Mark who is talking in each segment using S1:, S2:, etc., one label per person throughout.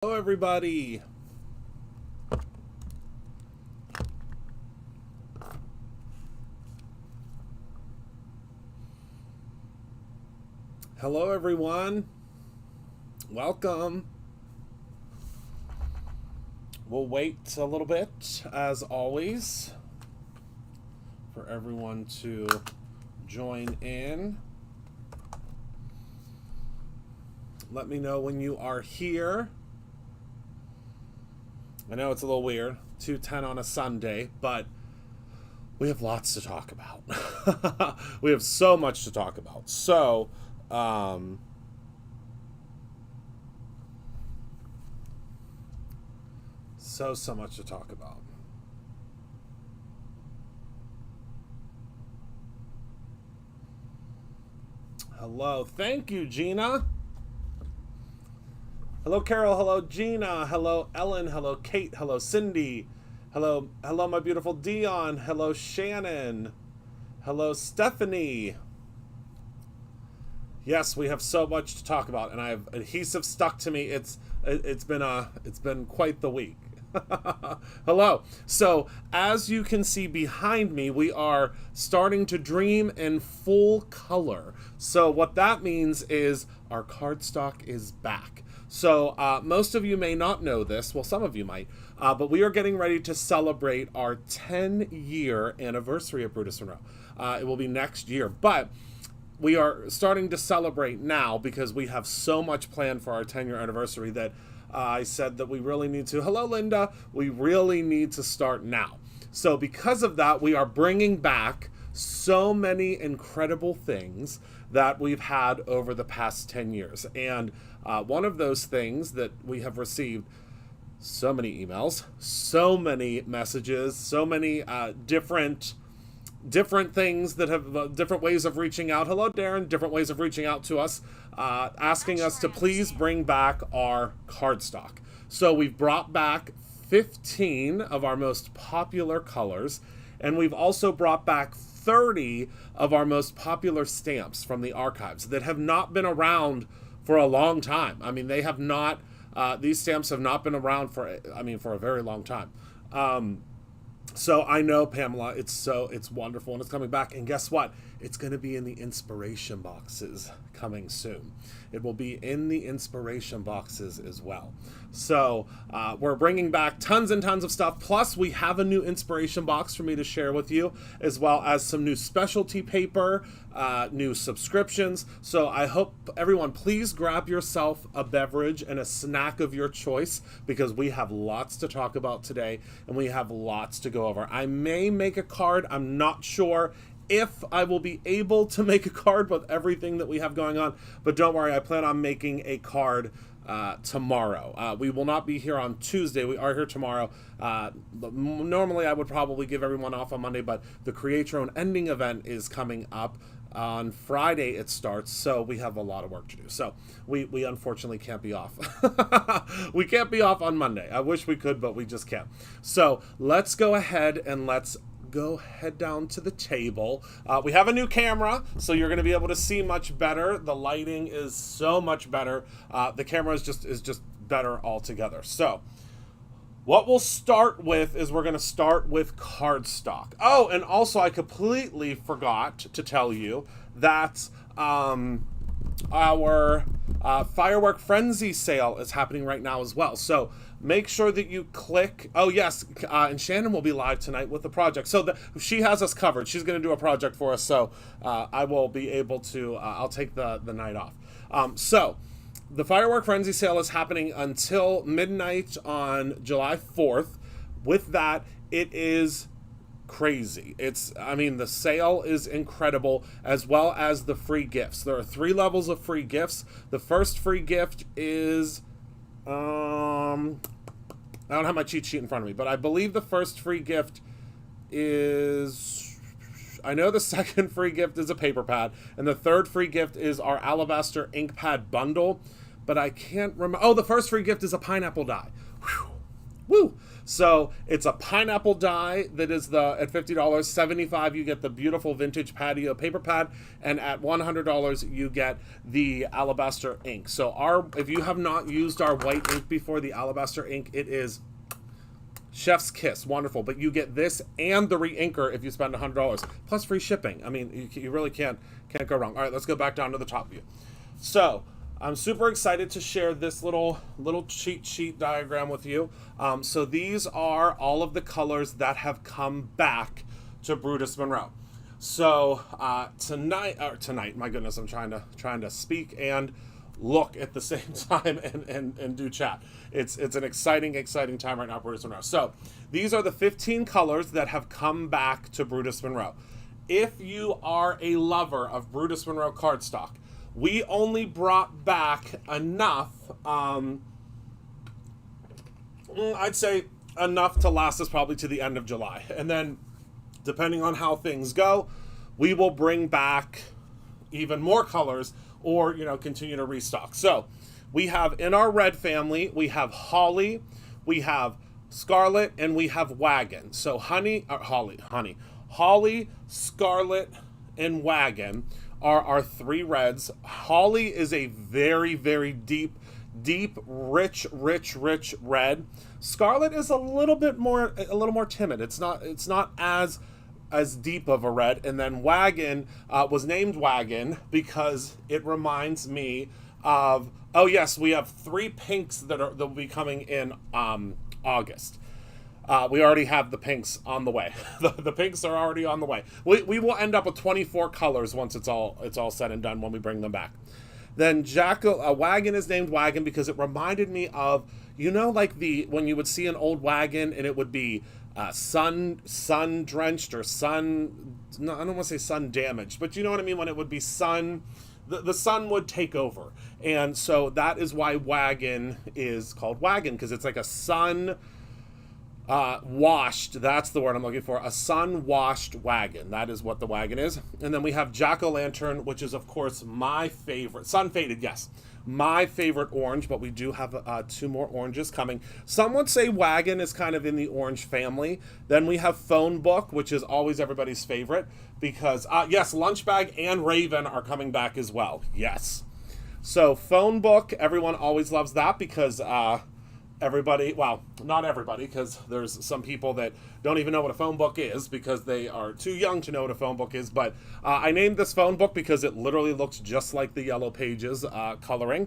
S1: Hello everybody. Hello everyone. Welcome. We'll wait a little bit as always for everyone to join in. Let me know when you are here. I know it's a little weird, 2:10 on a Sunday, but we have lots to talk about. We have so much to talk about. So much to talk about. Hello. Thank you, Gina. Hello, Carol. Hello, Gina. Hello, Ellen. Hello, Kate. Hello, Cindy. Hello, my beautiful Dion. Hello, Shannon. Hello, Stephanie. Yes, we have so much to talk about, and I have adhesive stuck to me. It's been quite the week. Hello. So, as you can see behind me, we are starting to dream in full color. So, what that means is our cardstock is back. So most of you may not know this. Well, some of you might. But we are getting ready to celebrate our 10-year anniversary of Brutus and Row. It will be next year. But we are starting to celebrate now because we have so much planned for our 10-year anniversary that I said that we really need to. Hello, Linda. We really need to start now. So because of that, we are bringing back so many incredible things that we've had over the past 10 years. And one of those things that we have received so many emails, so many messages, so many different things that have different ways of reaching out. Hello, Darren. Different ways of reaching out to us, asking us to please bring back our cardstock. So we've brought back 15 of our most popular colors, and we've also brought back 30 of our most popular stamps from the archives that have not been around for a long time. I mean, they have not, these stamps have not been around for a very long time. So I know, Pamela, it's wonderful and it's coming back. And guess what? It's going to be in the inspiration boxes coming soon. It will be in the inspiration boxes as well. So we're bringing back tons and tons of stuff. Plus, we have a new inspiration box for me to share with you, as well as some new specialty paper, new subscriptions. So I hope everyone, please grab yourself a beverage and a snack of your choice, because we have lots to talk about today and we have lots to go over. I may make a card. I'm not sure if I will be able to make a card with everything that we have going on, but don't worry, I plan on making a card tomorrow. We will not be here on Tuesday. We are here tomorrow. Normally I would probably give everyone off on Monday, but the Create Your Own Ending event is coming up. On Friday it starts, so we have a lot of work to do. So we unfortunately can't be off. We can't be off on Monday. I wish we could, but we just can't. So let's go ahead and let's go head down to the table. We have a new camera, so you're going to be able to see much better. The lighting is so much better. The camera is just better altogether. So what we'll start with is we're going to start with cardstock. Oh, and also I completely forgot to tell you that our Firework Frenzy sale is happening right now as well. So make sure that you click. Oh, yes. And Shannon will be live tonight with the project. So she has us covered. She's going to do a project for us. So I will be able to, I'll take the night off. So the Firework Frenzy sale is happening until midnight on July 4th. With that, it is crazy. The sale is incredible, as well as the free gifts. There are 3 levels of free gifts. The first free gift is, I don't have my cheat sheet in front of me, but I believe the first free gift is, I know the second free gift is a paper pad, and the third free gift is our Alabaster ink pad bundle, but I can't remember. Oh, the first free gift is a pineapple die. Whew. Woo! So it's a pineapple die that is at $50. $75 you get the beautiful vintage patio paper pad, and at $100 you get the alabaster ink. So if you have not used our white ink before, the alabaster ink, it is chef's kiss, wonderful. But you get this and the re-inker if you spend $100 plus free shipping. I mean, you really can't go wrong. All right, let's go back down to the top view. So I'm super excited to share this little cheat sheet diagram with you. So these are all of the colors that have come back to Brutus Monroe. So tonight, my goodness, I'm trying to speak and look at the same time and do chat. It's an exciting time right now, Brutus Monroe. So these are the 15 colors that have come back to Brutus Monroe. If you are a lover of Brutus Monroe cardstock, we only brought back enough, I'd say enough to last us probably to the end of July. And then, depending on how things go, we will bring back even more colors or, continue to restock. So, we have in our red family, we have Holly, we have Scarlet, and we have Wagon. So, Holly, Scarlet, and Wagon are our three reds. Holly is a very, very deep, rich red. Scarlet is a little more timid. It's not as deep of a red. And then Wagon was named Wagon because it reminds me of, oh yes, we have three pinks that will be coming in August. We already have the pinks on the way. The pinks are already on the way. We will end up with 24 colors once it's all said and done when we bring them back. Then Wagon is named Wagon because it reminded me of, like when you would see an old wagon and it would be sun drenched or I don't want to say sun damaged, but you know what I mean, when it would be the sun would take over. And so that is why Wagon is called Wagon, because it's like a sun washed, that's the word I'm looking for, a sun-washed wagon. That is what the wagon is. And then we have jack-o'-lantern, which is, of course, my favorite. Sun-faded, yes. My favorite orange, but we do have 2 more oranges coming. Some would say wagon is kind of in the orange family. Then we have phone book, which is always everybody's favorite, because, yes, lunch bag and raven are coming back as well. Yes. So phone book, everyone always loves that because everybody, well, not everybody, because there's some people that don't even know what a phone book is because they are too young to know what a phone book is, but I named this phone book because it literally looks just like the Yellow Pages coloring.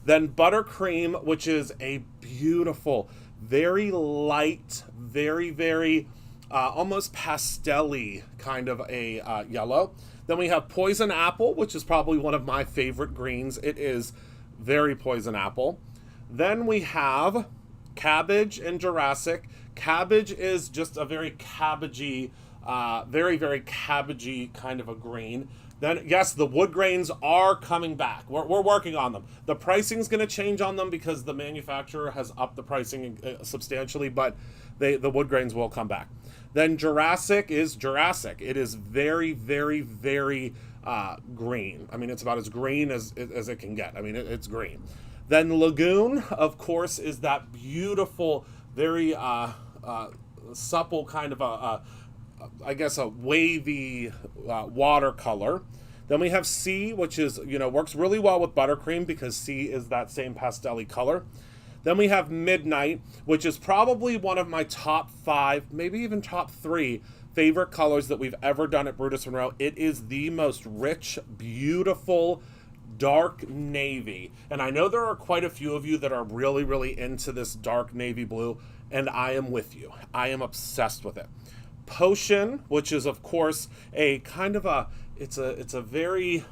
S1: Then buttercream, which is a beautiful, very light, very almost pastel-y kind of a yellow. Then we have poison apple, which is probably one of my favorite greens. It is very poison apple. Then we have cabbage and Jurassic. Cabbage is just a very cabbagey, very cabbagey kind of a green. Then, yes, the wood grains are coming back. We're working on them. The pricing's going to change on them because the manufacturer has upped the pricing substantially, but the wood grains will come back. Then Jurassic is Jurassic. It is very green. I mean, it's about as green as it can get. I mean, it's green. Then Lagoon, of course, is that beautiful, very supple kind of I guess a wavy watercolor. Then we have C, which is, works really well with buttercream because C is that same pastel-y color. Then we have Midnight, which is probably one of my top 5, maybe even top 3 favorite colors that we've ever done at Brutus Monroe. It is the most rich, beautiful, dark navy. And I know there are quite a few of you that are really into this dark navy blue, and I am with you. I am obsessed with it. Potion, which is of course a kind of it's a very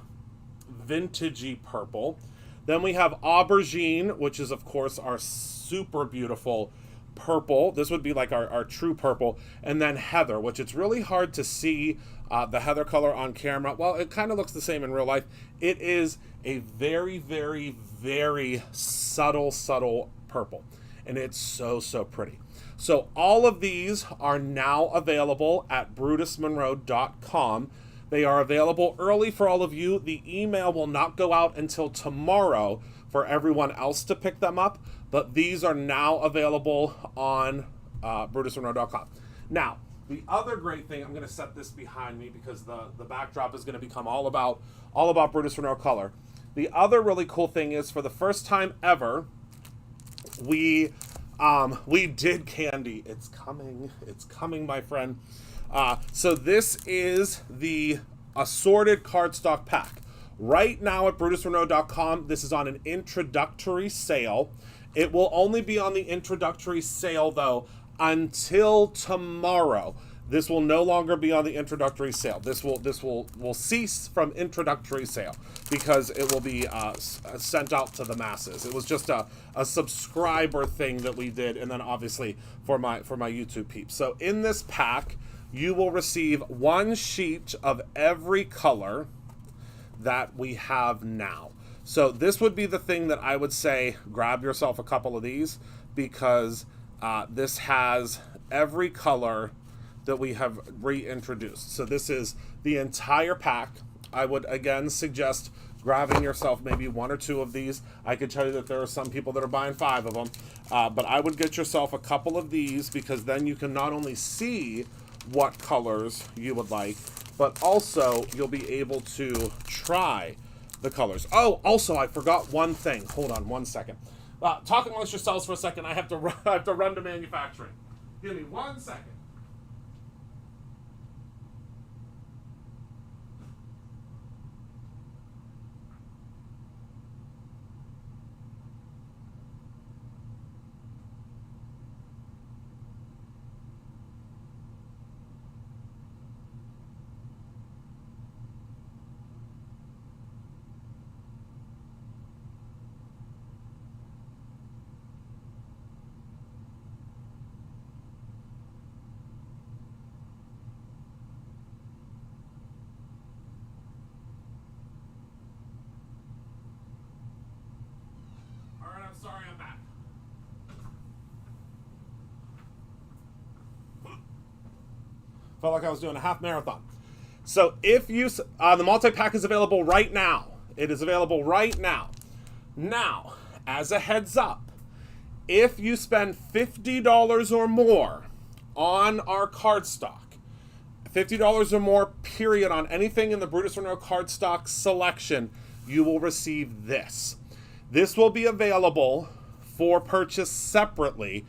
S1: vintagey purple. Then we have Aubergine, which is of course our super beautiful purple. This would be like our true purple. And then Heather, which it's really hard to see the heather color on camera. Well, it kind of looks the same in real life. It is a very subtle purple, and it's so pretty. So all of these are now available at brutusmonroe.com. They are available early for all of you. The email will not go out until tomorrow for everyone else to pick them up, but these are now available on BrutusMonroe.com. Now, the other great thing, I'm going to set this behind me because the backdrop is going to become all about Brutus Monroe color. The other really cool thing is, for the first time ever, we did candy. It's coming, my friend. So this is the assorted cardstock pack. Right now at BrutusMonroe.com, this is on an introductory sale. It will only be on the introductory sale, though, until tomorrow. This will no longer be on the introductory sale. This will cease from introductory sale because it will be sent out to the masses. It was just a subscriber thing that we did, and then obviously for my YouTube peeps. So in this pack, you will receive 1 sheet of every color that we have now. So this would be the thing that I would say, grab yourself a couple of these, because this has every color that we have reintroduced. So this is the entire pack. I would again suggest grabbing yourself maybe 1 or 2 of these. I could tell you that there are some people that are buying 5 of them, but I would get yourself a couple of these, because then you can not only see what colors you would like, but also you'll be able to try the colors. Oh, also I forgot one thing. Hold on 1 second. Talk amongst yourselves for a second. I have to run to manufacturing. Give me 1 second. Sorry, I'm back. Felt like I was doing a half marathon. So if you, the multi-pack is available right now. It is available right now. Now, as a heads up, if you spend $50 or more on our cardstock, $50 or more, period, on anything in the Brutus Monroe cardstock selection, you will receive this. This will be available for purchase separately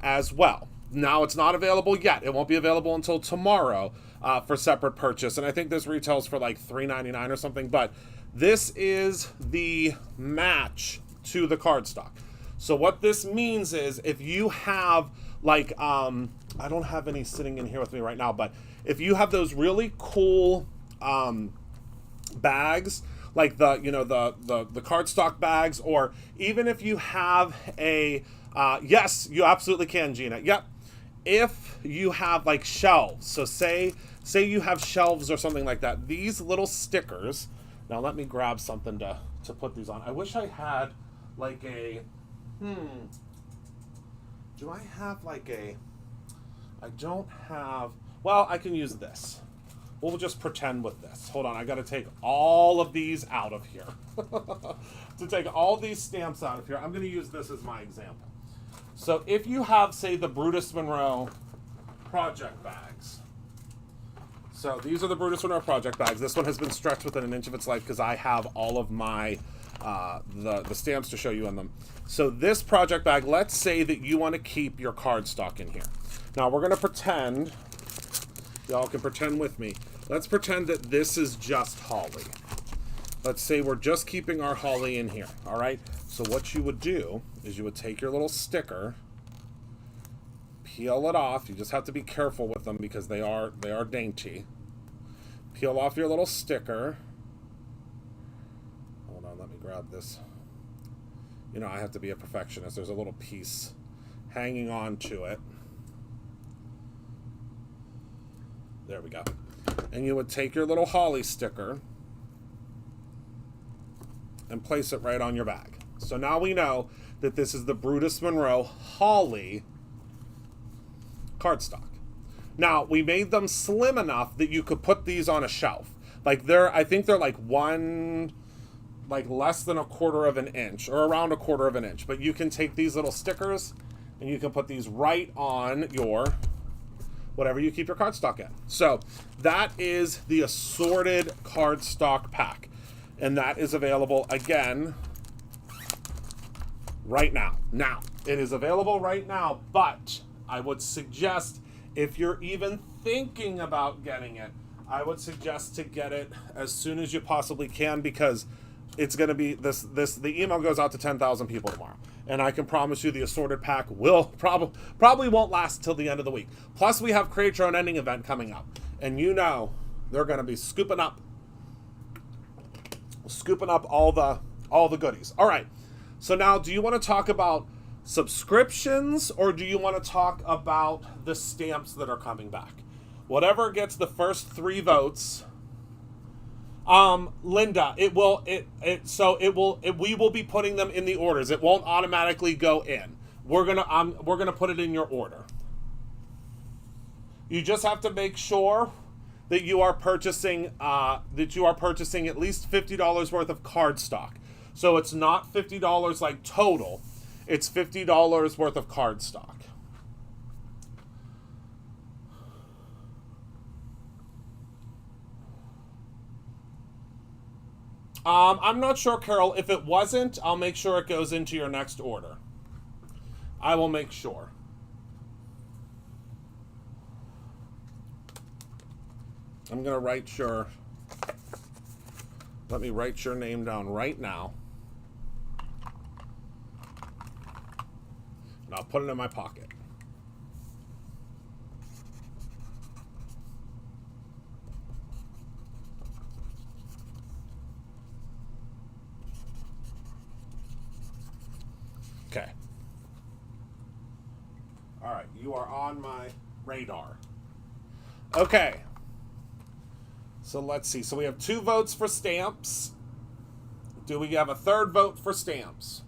S1: as well. Now, it's not available yet. It won't be available until tomorrow for separate purchase. And I think this retails for like $3.99 or something. But this is the match to the cardstock. So what this means is, if you have like, I don't have any sitting in here with me right now, but if you have those really cool bags, like the cardstock bags, or even if you have a, yes, you absolutely can, Gina. Yep. If you have like shelves, so say you have shelves or something like that, these little stickers, now let me grab something to put these on. I wish I had like a, do I have like a, I don't have, well, I can use this. We'll just pretend with this. Hold on, I gotta take all of these out of here. To take all these stamps out of here, I'm gonna use this as my example. So if you have, say, the Brutus Monroe project bags. So these are the Brutus Monroe project bags. This one has been stretched within an inch of its life because I have all of my, the stamps to show you on them. So this project bag, let's say that you wanna keep your cardstock in here. Now we're gonna pretend, y'all can pretend with me. Let's pretend that this is just holly. Let's say we're just keeping our holly in here, all right? So what you would do is you would take your little sticker, peel it off. You just have to be careful with them because they are dainty. Peel off your little sticker. Hold on, let me grab this. You know, I have to be a perfectionist. There's a little piece hanging on to it. There we go. And you would take your little holly sticker and place it right on your bag. So now we know that this is the Brutus Monroe holly cardstock. Now, we made them slim enough that you could put these on a shelf. Like I think they're like less than 1/4 of an inch, or around 1/4 of an inch. But you can take these little stickers and you can put these right on your whatever you keep your cardstock in. So that is the assorted cardstock pack, and that is available again right now. Now, it is available right now, but I would suggest, if you're even thinking about getting it, I would suggest to get it as soon as you possibly can, because it's going to be the email goes out to 10,000 people tomorrow, and I can promise you the assorted pack will probably won't last till the end of the week. Plus, we have Create Your Own Ending event coming up, and you know they're going to be scooping up all the goodies. All right. So now, do you want to talk about subscriptions, or do you want to talk about the stamps that are coming back? Whatever gets the first 3 votes. Linda, we will be putting them in the orders. It won't automatically go in. We're gonna put it in your order. You just have to make sure that you are purchasing at least $50 worth of cardstock. So it's not $50 like total. It's $50 worth of cardstock. I'm not sure, Carol. If it wasn't, I'll make sure it goes into your next order. I will make sure. I'm going to write your... Let me write your name down right now. And I'll put it in my pocket. Okay. All right, you are on my radar. Okay. So let's see. So we have 2 votes for stamps. Do we have a 3rd vote for stamps?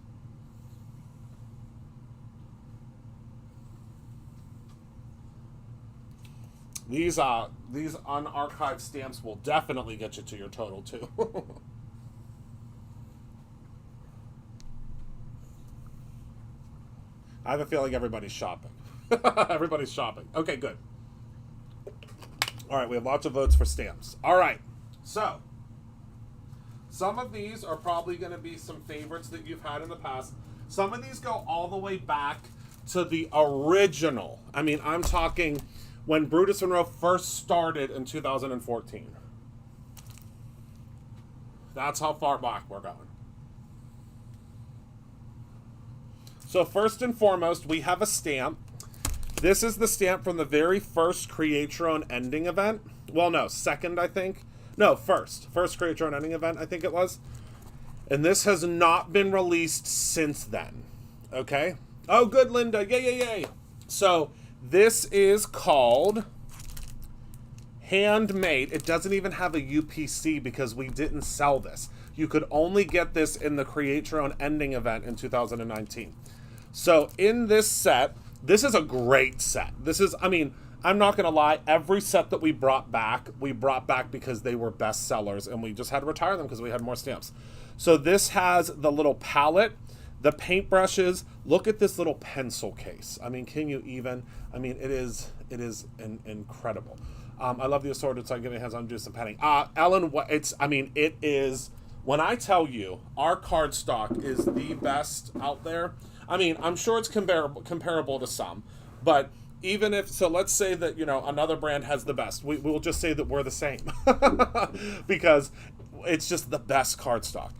S1: These unarchived stamps will definitely get you to your total too. I have a feeling everybody's shopping. Everybody's shopping. Okay, good. All right, we have lots of votes for stamps. All right, so some of these are probably going to be some favorites that you've had in the past. Some of these go all the way back to the original. I mean, I'm talking when Brutus Monroe first started in 2014. That's how far back we're going. So first and foremost, we have a stamp. This is the stamp from the very first Create Your Own Ending event. Well, no, second, I think. No, first. First Create Your Own Ending event, I think it was. And this has not been released since then. Okay? Oh, good, Linda. Yay, yay, yay. So this is called Handmade. It doesn't even have a UPC because we didn't sell this. You could only get this in the Create Your Own Ending event in 2019. So in this set, this is a great set. This is, I mean, I'm not going to lie, every set that we brought back because they were best sellers, and we just had to retire them because we had more stamps. So this has the little palette, the paintbrushes. Look at this little pencil case. I mean, can you even? I mean, it is incredible. I love the assorted, so I can get my hands on, do some penning. Ellen, it is, when I tell you our cardstock is the best out there, I mean, I'm sure it's comparable to some, but even if, so let's say that, you know, another brand has the best. We will just say that we're the same because it's just the best cardstock.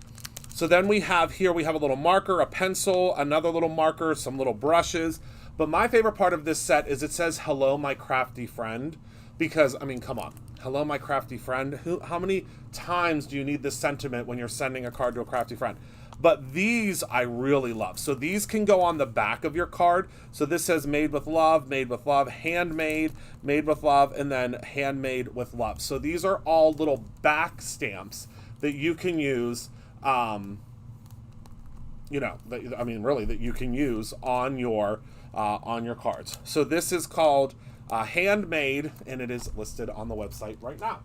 S1: So then we have a little marker, a pencil, another little marker, some little brushes. But my favorite part of this set is it says, "Hello, my crafty friend," because, I mean, come on. Hello, my crafty friend. How many times do you need this sentiment when you're sending a card to a crafty friend? But these I really love. So these can go on the back of your card. So this says made with love, handmade, made with love, and then handmade with love. So these are all little back stamps that you can use, that you can use on your cards. So this is called Handmade, and it is listed on the website right now.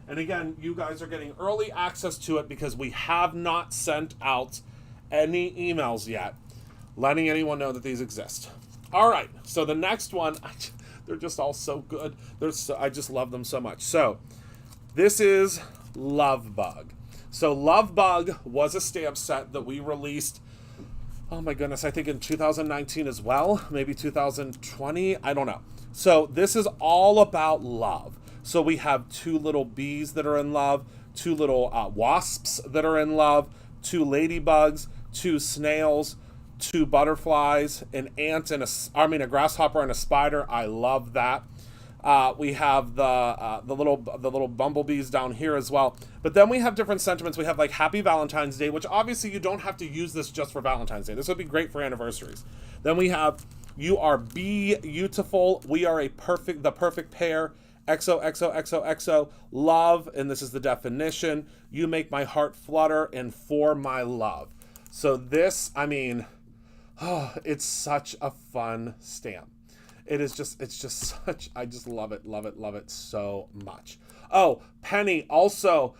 S1: And again, you guys are getting early access to it because we have not sent out any emails yet letting anyone know that these exist. All right, so the next one, they're just all so good. I just love them so much. So this is Love Bug. So Love Bug was a stamp set that we released, oh my goodness, I think in 2019 as well, maybe 2020, I don't know. So this is all about love. So we have 2 little bees that are in love, 2 little wasps that are in love, 2 ladybugs, 2 snails, 2 butterflies, an ant and a grasshopper and a spider. I love that. We have the little bumblebees down here as well. But then we have different sentiments. We have like Happy Valentine's Day, which obviously you don't have to use this just for Valentine's Day. This would be great for anniversaries. Then we have You Are Beautiful. We are the perfect pair. XOXOXOXO. Love, and this is the definition. You make my heart flutter, and for my love. So this, I mean, oh, it's such a fun stamp. It's just such, I just love it so much. Oh, Penny, also,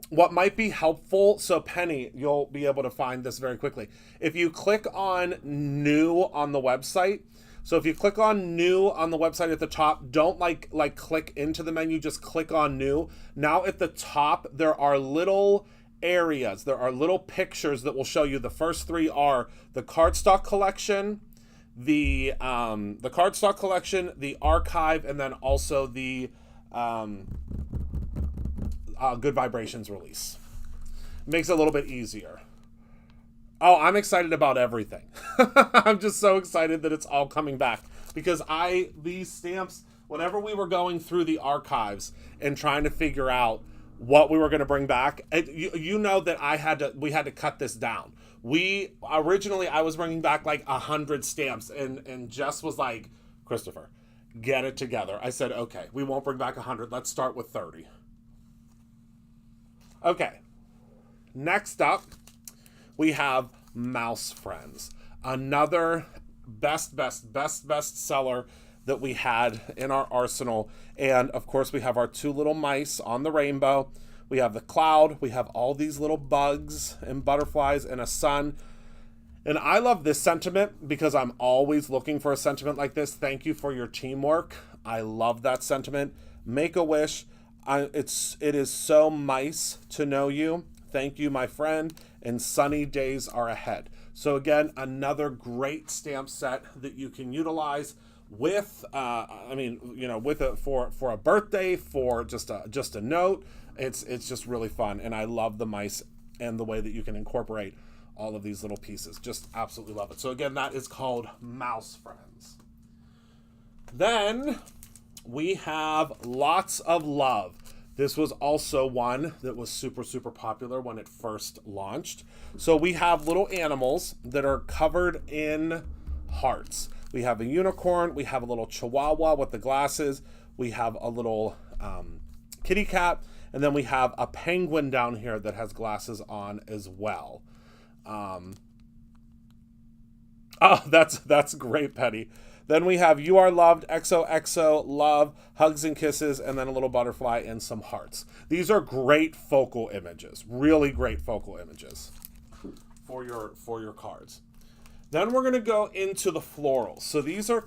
S1: what might be helpful, so Penny, you'll be able to find this very quickly. If you click on new on the website, so if you click on new on the website at the top, don't like click into the menu, just click on new. Now at the top, there are little areas, there are little pictures that will show you. The first 3 are the cardstock collection, the cardstock collection, the archive, and then also the Good Vibrations release. Makes it a little bit easier. Oh, I'm excited about everything. I'm just so excited that it's all coming back, because these stamps, whenever we were going through the archives and trying to figure out what we were going to bring back, you know that we had to cut this down. Originally I was bringing back like 100 stamps, and Jess was like, Christopher, get it together. I said, okay, we won't bring back 100. Let's start with 30. Okay. Next up, we have Mouse Friends, another best seller that we had in our arsenal. And of course we have our 2 little mice on the rainbow. We have the cloud. We have all these little bugs and butterflies and a sun. And I love this sentiment because I'm always looking for a sentiment like this. Thank you for your teamwork. I love that sentiment. Make a wish. It is so nice to know you. Thank you, my friend, and sunny days are ahead. So again, another great stamp set that you can utilize with, for a birthday, for just a note. It's just really fun, and I love the mice and the way that you can incorporate all of these little pieces. Just absolutely love it. So again, that is called Mouse Friends. Then we have Lots of Love. This was also one that was super popular when it first launched. So we have little animals that are covered in hearts. We have a unicorn, we have a little chihuahua with the glasses, we have a little kitty cat, and then we have a penguin down here that has glasses on as well. Oh, that's great, Penny. Then we have You Are Loved, XOXO, Love, Hugs and Kisses, and then a little butterfly and some hearts. These are great focal images, really great focal images for your cards. Then we're going to go into the florals. So these are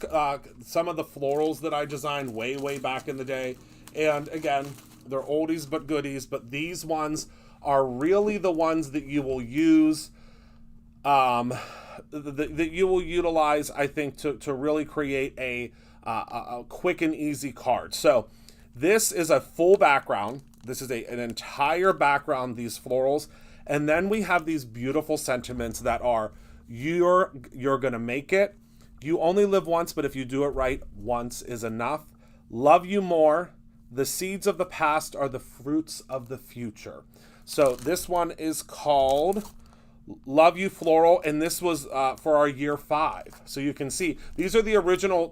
S1: some of the florals that I designed way back in the day. And again, they're oldies but goodies, but these ones are really the ones that you will use, that you will utilize, I think, to really create a quick and easy card. So this is a full background. This is an entire background, these florals. And then we have these beautiful sentiments that are, you're gonna make it. You only live once, but if you do it right, once is enough. Love you more. The seeds of the past are the fruits of the future. So this one is called Love You Floral, and this was for our year 5. So you can see these are the original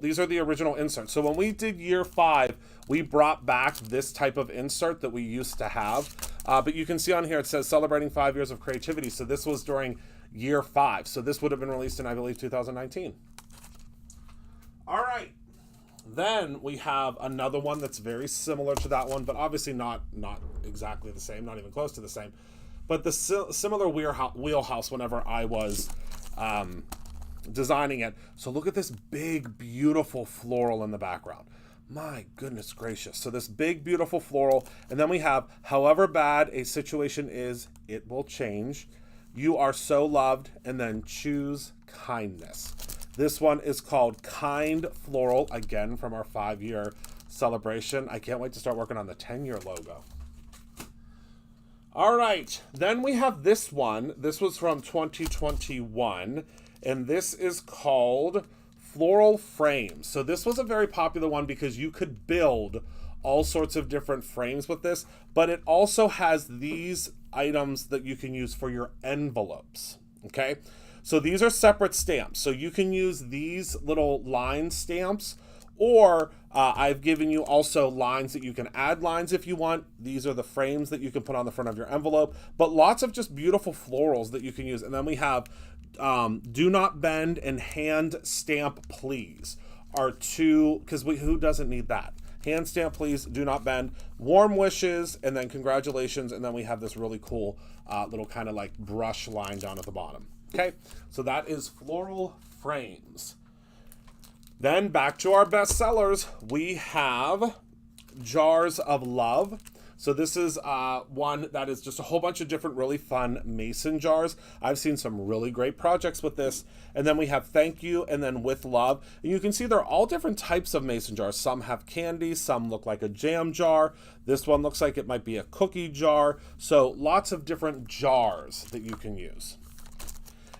S1: inserts. So when we did year 5, we brought back this type of insert that we used to have. But you can see on here it says celebrating 5 years of creativity. So this was during year 5. So this would have been released in, I believe, 2019. All right. Then we have another one that's very similar to that one, but obviously not exactly the same, not even close to the same. But the similar wheelhouse whenever I was designing it. So look at this big, beautiful floral in the background. My goodness gracious. So this big, beautiful floral. And then we have, however bad a situation is, it will change. You are so loved. And then choose kindness. This one is called Kind Floral, again from our 5-year celebration. I can't wait to start working on the 10-year logo. All right, then we have this one. This was from 2021, and this is called Floral Frame. So this was a very popular one because you could build all sorts of different frames with this, but it also has these items that you can use for your envelopes, okay? So these are separate stamps. So you can use these little line stamps, or I've given you also lines that you can add lines if you want. These are the frames that you can put on the front of your envelope, but lots of just beautiful florals that you can use. And then we have Do Not Bend and Hand Stamp Please are two, because who doesn't need that? Hand Stamp Please, Do Not Bend, Warm Wishes, and then Congratulations. And then we have this really cool little kind of like brush line down at the bottom. Okay, so that is Floral Frames. Then back to our best sellers, we have Jars of Love. So this is one that is just a whole bunch of different really fun mason jars. I've seen some really great projects with this. And then we have Thank You and then With Love. And you can see they're all different types of mason jars. Some have candy, some look like a jam jar. This one looks like it might be a cookie jar. So lots of different jars that you can use.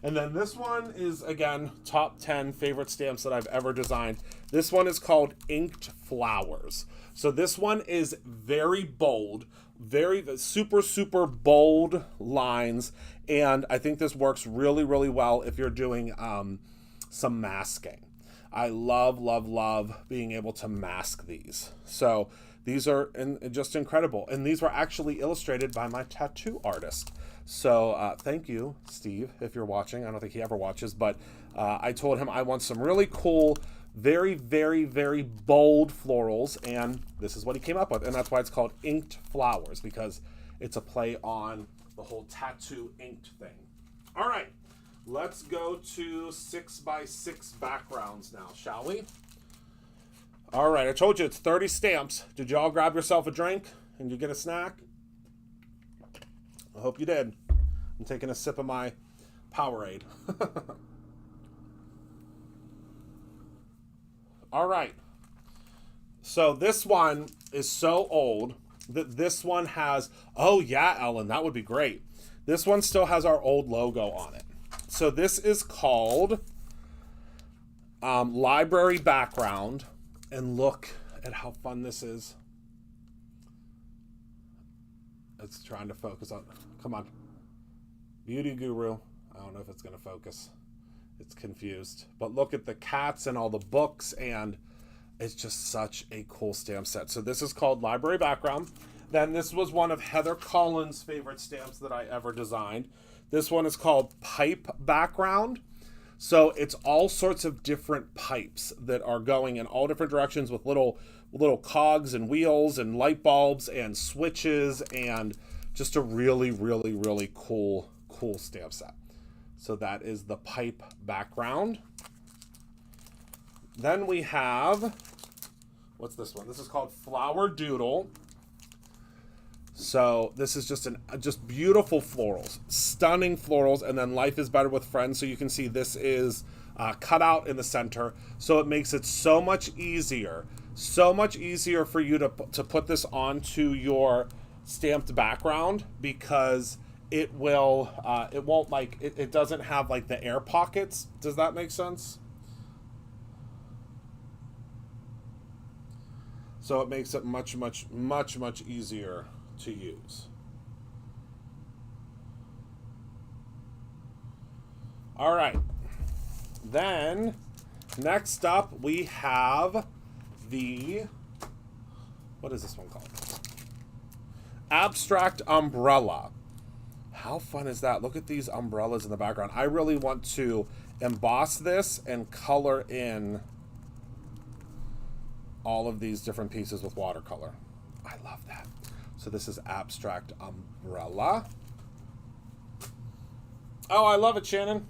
S1: And then this one is, again, top 10 favorite stamps that I've ever designed. This one is called Inked Flowers. So this one is very bold, very super, super bold lines. And I think this works really, really well if you're doing some masking. I love, love, love being able to mask these. So these are just incredible. And these were actually illustrated by my tattoo artist. So thank you, Steve, if you're watching. I don't think he ever watches, but I told him I want some really cool, very, very, very bold florals, and this is what he came up with. And that's why it's called Inked Flowers, because it's a play on the whole tattoo inked thing. All right, let's go to 6x6 backgrounds now, shall we? All right, I told you it's 30 stamps. Did you all grab yourself a drink and you get a snack? I hope you did. I'm taking a sip of my Powerade. All right. So this one is so old that this one has, oh yeah, Ellen, that would be great. This one still has our old logo on it. So this is called Library Background. And look at how fun this is. It's trying to focus on, come on. Beauty Guru. I don't know if it's going to focus. It's confused. But look at the cats and all the books, and it's just such a cool stamp set. So this is called Library Background. Then this was one of Heather Collins' favorite stamps that I ever designed. This one is called Pipe Background. So it's all sorts of different pipes that are going in all different directions with little cogs and wheels and light bulbs and switches, and just a really, really, really cool stamp set. So that is the Pipe Background. Then we have, what's this one? This is called Flower Doodle. So this is just beautiful florals, stunning florals, and then Life is Better with Friends. So you can see this is cut out in the center, so it makes it so much easier for you to put this onto your stamped background, because it doesn't have like the air pockets. Does that make sense? So it makes it much, much, much, much easier to use. All right. Then next up we have what is this one called? Abstract Umbrella. How fun is that? Look at these umbrellas in the background. I really want to emboss this and color in all of these different pieces with watercolor. I love that. So this is Abstract Umbrella. Oh, I love it, Shannon.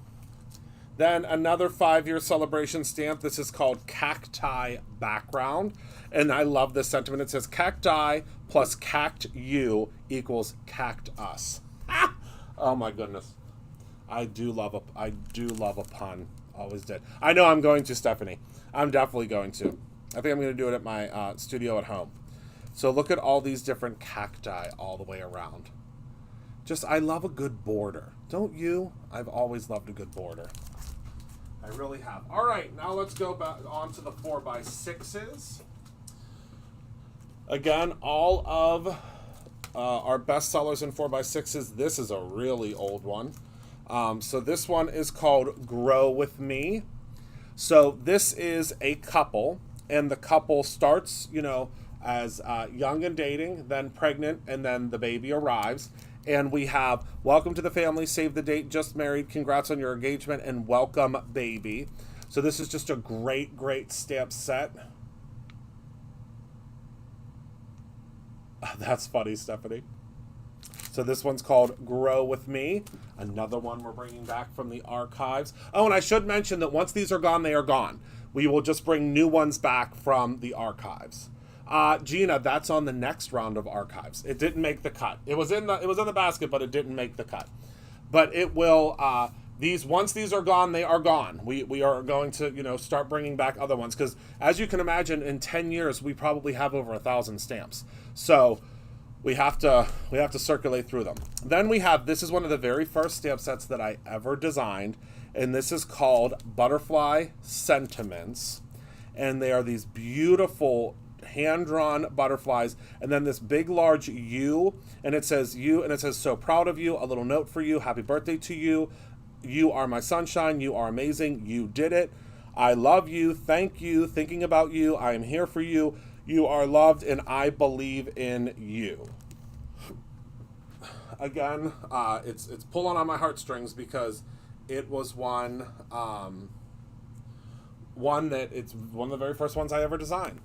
S1: Then another 5-year celebration stamp. This is called Cacti Background. And I love this sentiment. It says cacti plus cact-you equals cactus. Oh my goodness. I do love a pun. Always did. I know I'm going to, Stephanie. I'm definitely going to. I think I'm going to do it at my studio at home. So look at all these different cacti all the way around. Just, I love a good border. Don't you? I've always loved a good border. I really have. All right, now let's go back on to the 4x6s. Again, all of our best sellers in 4x6s. This is a really old one. So this one is called Grow With Me. So this is a couple, and the couple starts, you know, as young and dating, then pregnant, and then the baby arrives. And we have welcome to the family, save the date, just married, congrats on your engagement, and welcome baby. So this is just a great, great stamp set. That's funny, Stephanie. So this one's called Grow With Me. Another one we're bringing back from the archives. Oh, and I should mention that once these are gone, they are gone. We will just bring new ones back from the archives. Gina, that's on the next round of archives. It didn't make the cut. It was in the basket, but it didn't make the cut. But it will. Once these are gone, they are gone. We are going to, you know, start bringing back other ones, because as you can imagine, in 10 years we probably have over 1,000 stamps. So we have to circulate through them. Then we have, this is one of the very first stamp sets that I ever designed, and this is called Butterfly Sentiments, and they are these beautiful hand-drawn butterflies, and then this big large you, and it says you, and it says so proud of you, a little note for you, happy birthday to you, you are my sunshine, you are amazing, you did it, I love you, thank you, thinking about you, I am here for you, you are loved, and I believe in you. Again, it's pulling on my heartstrings, because it was one that it's one of the very first ones I ever designed.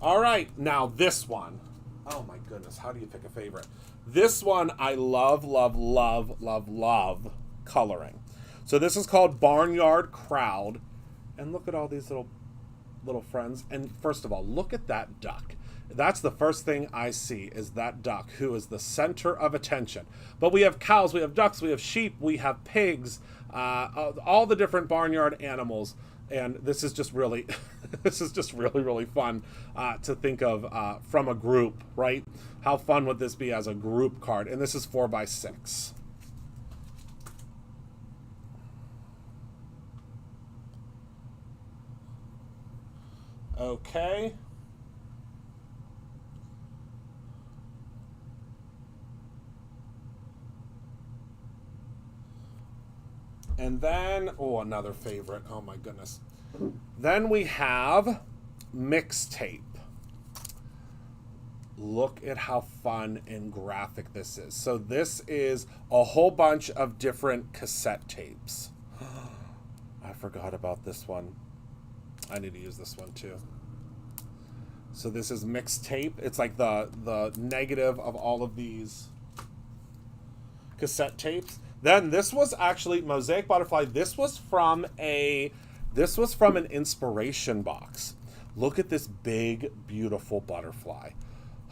S1: All right, now this one. Oh my goodness, how do you pick a favorite? This one I love, love, love, love, love coloring. So this is called Barnyard Crowd. And look at all these little friends. And first of all, look at that duck. That's the first thing I see, is that duck, who is the center of attention. But we have cows, we have ducks, we have sheep, we have pigs, all the different barnyard animals. And this is just really, really fun to think of from a group, right? How fun would this be as a group card? And this is 4x6. Okay. And then, oh, another favorite. Oh my goodness. Then we have Mixtape. Look at how fun and graphic this is. So this is a whole bunch of different cassette tapes. I forgot about this one. I need to use this one too. So this is Mixtape. It's like the negative of all of these cassette tapes. Then this was actually Mosaic Butterfly. This was from an inspiration box. Look at this big, beautiful butterfly.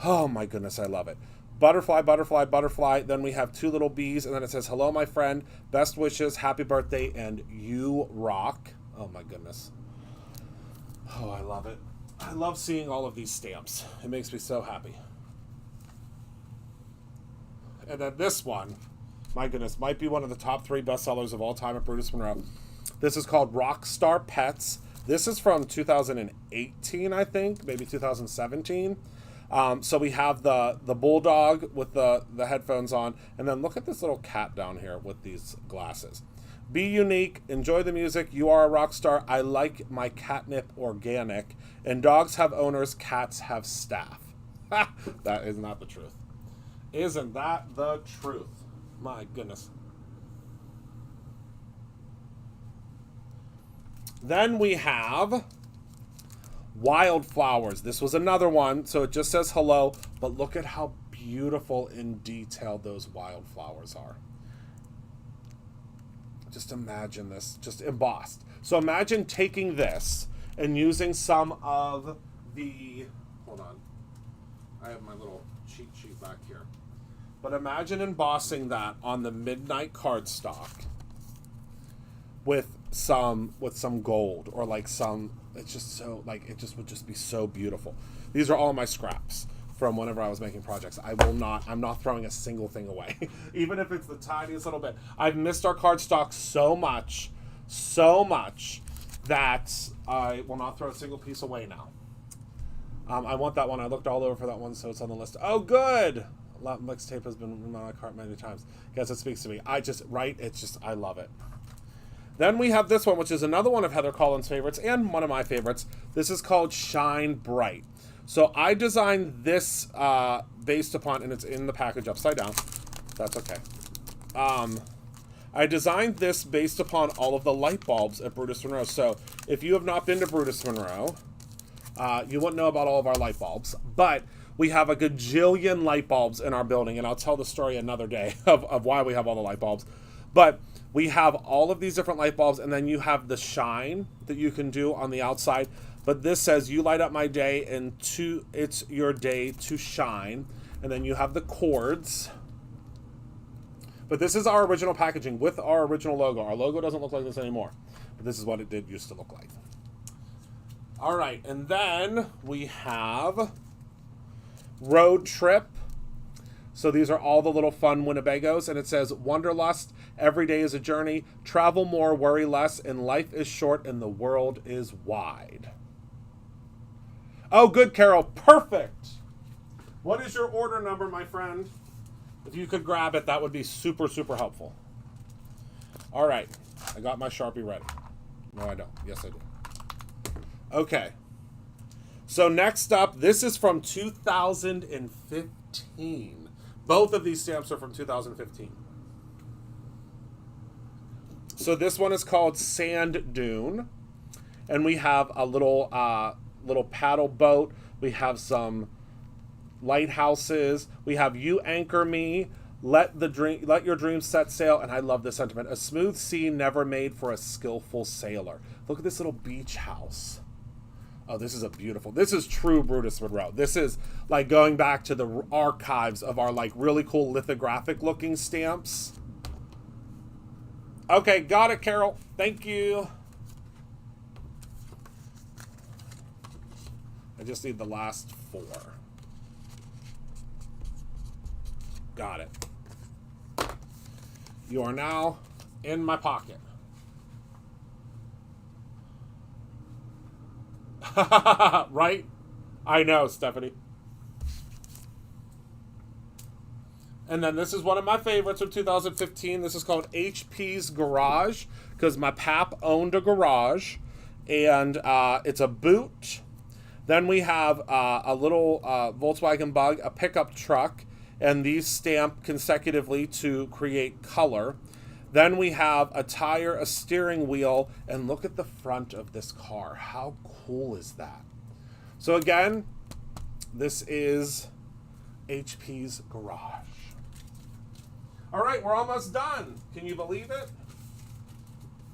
S1: Oh my goodness, I love it. Butterfly, butterfly, butterfly. Then we have two little bees, and then it says, hello, my friend, best wishes, happy birthday, and you rock. Oh my goodness. Oh, I love it. I love seeing all of these stamps. It makes me so happy. And then this one, my goodness, might be one of the top 3 bestsellers of all time at Brutus Monroe. This is called Rockstar Pets. This is from 2018, I think, maybe 2017. So we have the bulldog with the headphones on, and then look at this little cat down here with these glasses. Be unique, enjoy the music, you are a rock star, I like my catnip organic, and dogs have owners, cats have staff. That is not the truth. Isn't that the truth? My goodness. Then we have Wildflowers. This was another one, so it just says hello, but look at how beautiful and detailed those wildflowers are. just imagine this, just embossed. So imagine taking this and using some of the, hold on, I have my little cheat sheet back here. But imagine embossing that on the midnight cardstock with some gold, or like some, it's just so, like, it just would just be so beautiful. These are all my scraps from whenever I was making projects. I'm not throwing a single thing away. Even if it's the tiniest little bit. I've missed our cardstock so much that I will not throw a single piece away now. I want that one. I looked all over for that one, so it's on the list. Oh, good! Mixtape has been in my cart many times. Guess it speaks to me. I love it. Then we have this one, which is another one of Heather Collins' favorites and one of my favorites. This is called Shine Bright. So I designed this based upon, and it's in the package upside down. That's okay. I designed this based upon all of the light bulbs at Brutus Monroe. So if you have not been to Brutus Monroe, you wouldn't know about all of our light bulbs. But we have a gajillion light bulbs in our building, and I'll tell the story another day of why we have all the light bulbs. But we have all of these different light bulbs, and then you have the shine that you can do on the outside. But this says, you light up my day, and it's your day to shine. And then you have the cords. But this is our original packaging with our original logo. Our logo doesn't look like this anymore, but this is what it did used to look like. All right, and then we have Road Trip. So these are all the little fun Winnebagos, and it says, Wanderlust, every day is a journey, travel more, worry less, and life is short and the world is wide. Oh, good, Carol. Perfect. What is your order number, my friend? If you could grab it, that would be super, super helpful. All right. I got my Sharpie ready. No, I don't. Yes, I do. Okay. So next up, this is from 2015. Both of these stamps are from 2015. So this one is called Sand Dune. And we have a little paddle boat. We have some lighthouses. We have You Anchor Me, let your dreams set sail, and I love this sentiment. A smooth sea never made for a skillful sailor. Look at this little beach house. Oh, this is true Brutus Monroe. This is like going back to the archives of our like really cool lithographic looking stamps. Okay, got it, Carol. Thank you. I just need the last 4. Got it. You are now in my pocket. Right? I know, Stephanie. And then this is one of my favorites from 2015. This is called HPs Garage, because my pap owned a garage. And it's a boot. Then we have a little Volkswagen Bug, a pickup truck, and these stamp consecutively to create color. Then we have a tire, a steering wheel, and look at the front of this car. How cool is that? So again, this is HP's Garage. All right, we're almost done. Can you believe it?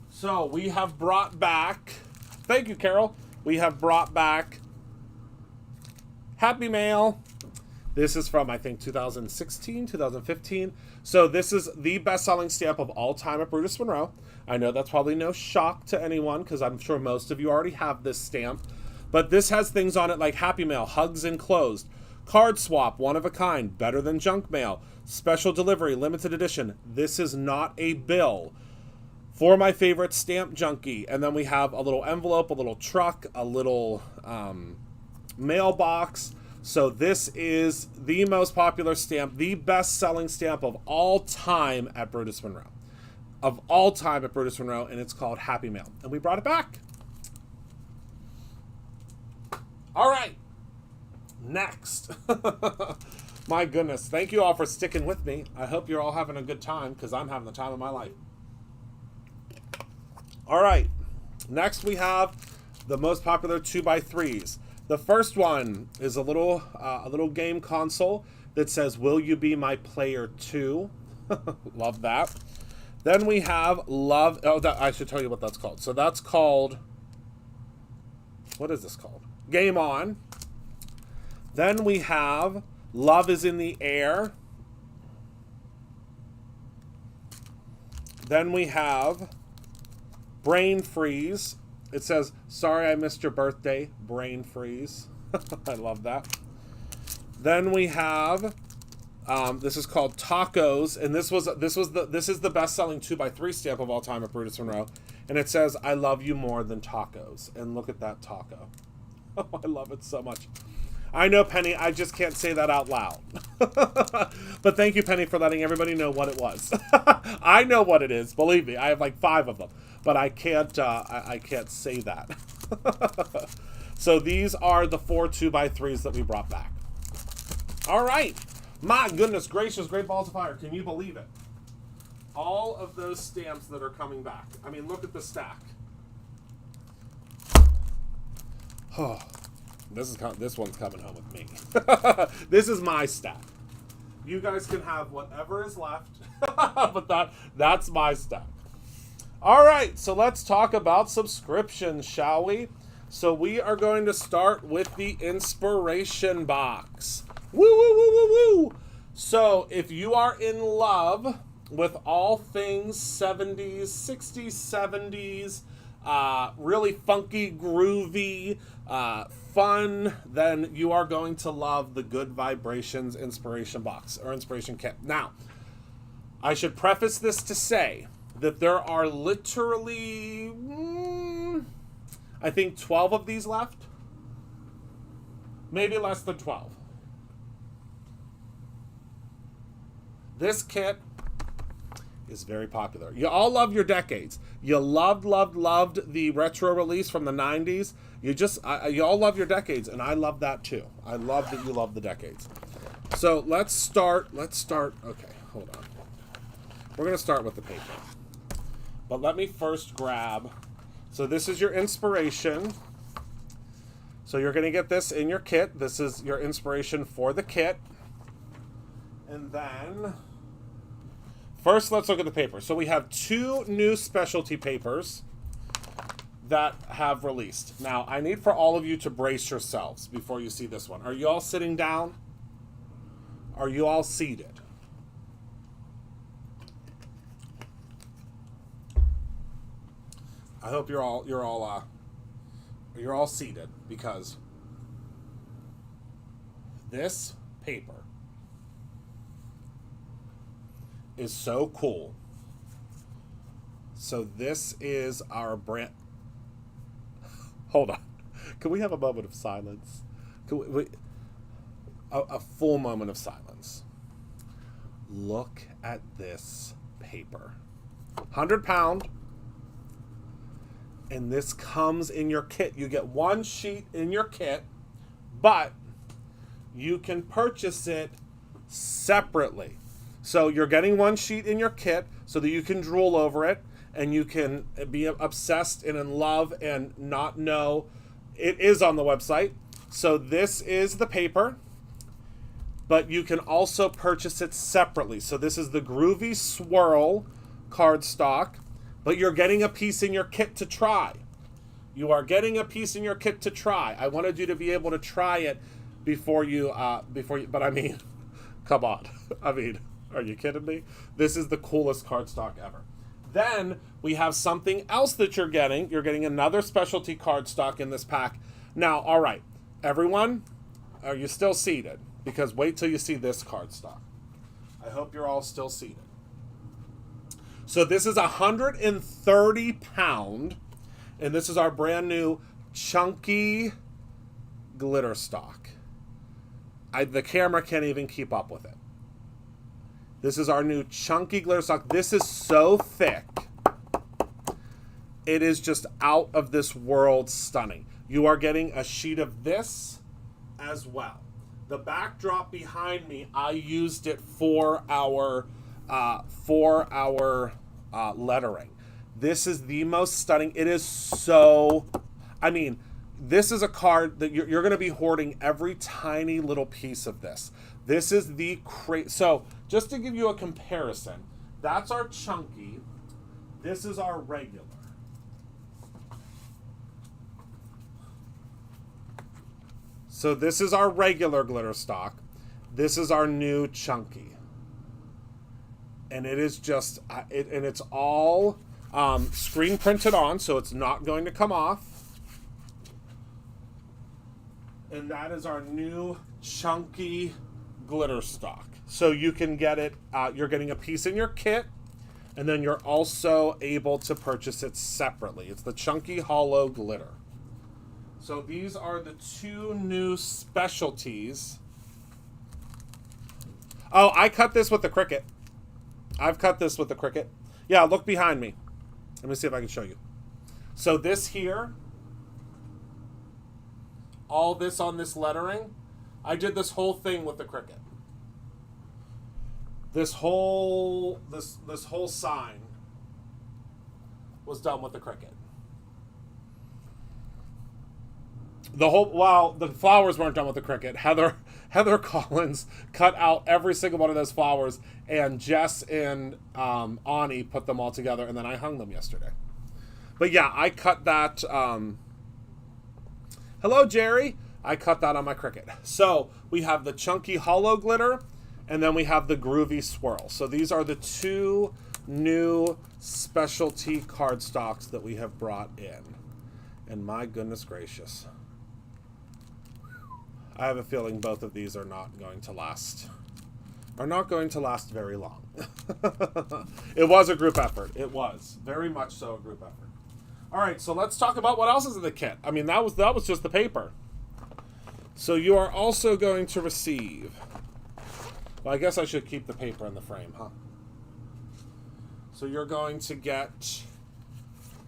S1: So we have brought back, thank you, Carol. We have brought back Happy Mail. This is from, I think, 2016, 2015. So this is the best-selling stamp of all time at Brutus Monroe. I know that's probably no shock to anyone, because I'm sure most of you already have this stamp. But this has things on it like Happy Mail, Hugs Enclosed, Card Swap, One of a Kind, Better Than Junk Mail, Special Delivery, Limited Edition. This is not a bill. For my favorite stamp junkie. And then we have a little envelope, a little truck, a little mailbox. So this is the most popular stamp, the best-selling stamp of all time at Brutus Monroe. Of all time at Brutus Monroe, and it's called Happy Mail. And we brought it back. All right. Next. My goodness. Thank you all for sticking with me. I hope you're all having a good time, because I'm having the time of my life. All right. Next we have the most popular 2x3s. The first one is a little game console that says, Will You Be My Player 2? Love that. Then we have Love. Oh, I should tell you what that's called. So that's called, what is this called? Game On. Then we have Love is in the Air. Then we have Brain Freeze. It says, sorry I missed your birthday, Brain Freeze. I love that. Then we have, this is called Tacos, and this is the best-selling 2x3 stamp of all time at Brutus Monroe, and it says, I love you more than tacos. And look at that taco. Oh, I love it so much. I know, Penny, I just can't say that out loud. But thank you, Penny, for letting everybody know what it was. I know what it is, believe me. I have like 5 of them, but I can't say that. So these are the 4 2x3s that we brought back. All right. My goodness gracious, Great Balls of Fire. Can you believe it? All of those stamps that are coming back. I mean, look at the stack. Oh. This one's coming home with me. This is my stack. You guys can have whatever is left, but that's my stack. All right, so let's talk about subscriptions, shall we? So we are going to start with the inspiration box. Woo, woo, woo, woo, woo. So if you are in love with all things 70s, 60s, 70s, really funky, groovy, fun, then you are going to love the Good Vibrations inspiration box or inspiration kit. Now, I should preface this to say that there are literally, I think 12 of these left. Maybe less than 12. This kit is very popular. You all love your decades. You loved the retro release from the 90s. You all love your decades, and I love that too. I love that you love the decades. So let's start. Okay, hold on. We're going to start with the paper. But let me first grab. So this is your inspiration. So you're going to get this in your kit. This is your inspiration for the kit. And then, first let's look at the paper. So we have 2 new specialty papers that have released. Now, I need for all of you to brace yourselves before you see this one. Are you all sitting down? Are you all seated? I hope you're all seated, because this paper is so cool. So this is our brand. Hold on. Can we have a moment of silence? Can we a full moment of silence. Look at this paper. 100-pound. And this comes in your kit. You get 1 sheet in your kit, but you can purchase it separately. So you're getting 1 sheet in your kit so that you can drool over it, and you can be obsessed and in love and not know. It is on the website. So this is the paper, but you can also purchase it separately. So this is the Groovy Swirl cardstock, but you're getting a piece in your kit to try. You are getting a piece in your kit to try. I wanted you to be able to try it before you, but I mean, come on. I mean, are you kidding me? This is the coolest cardstock ever. Then we have something else that you're getting. You're getting another specialty cardstock in this pack. Now, all right, everyone, are you still seated? Because wait till you see this cardstock. I hope you're all still seated. So this is 130-pound, and this is our brand new chunky glitter stock. The camera can't even keep up with it. This is our new chunky glitter stock. This is so thick. It is just out of this world stunning. You are getting a sheet of this as well. The backdrop behind me, I used it for our lettering. This is the most stunning. It is so, I mean, this is a card that you're going to be hoarding every tiny little piece of this. This is the so just to give you a comparison, that's our chunky, This is our regular. So this is our regular glitter stock. This is our new chunky. And it is just, and it's all screen printed on, so it's not going to come off. And that is our new chunky glitter stock. So you can get it, you're getting a piece in your kit, and then you're also able to purchase it separately. It's the chunky hollow glitter. So these are the two new specialties. Oh, I cut this with the Cricut. I've cut this with the Cricut. Yeah, look behind me. Let me see if I can show you. So this here, all this on this lettering, I did this whole thing with the Cricut. This whole sign was done with the Cricut. The flowers weren't done with the Cricut. Heather Collins cut out every single one of those flowers, and Jess and Ani put them all together, and then I hung them yesterday. But yeah, I cut that. Hello, Jerry. I cut that on my Cricut. So we have the chunky hollow glitter, and then we have the groovy swirl. So these are the two new specialty cardstocks that we have brought in. And my goodness gracious. I have a feeling both of these are not going to last very long. It was a group effort. It was very much so a group effort. All right, so let's talk about what else is in the kit. I mean, that was just the paper. So you are also going to receive. Well, I guess I should keep the paper in the frame, huh? So you're going to get.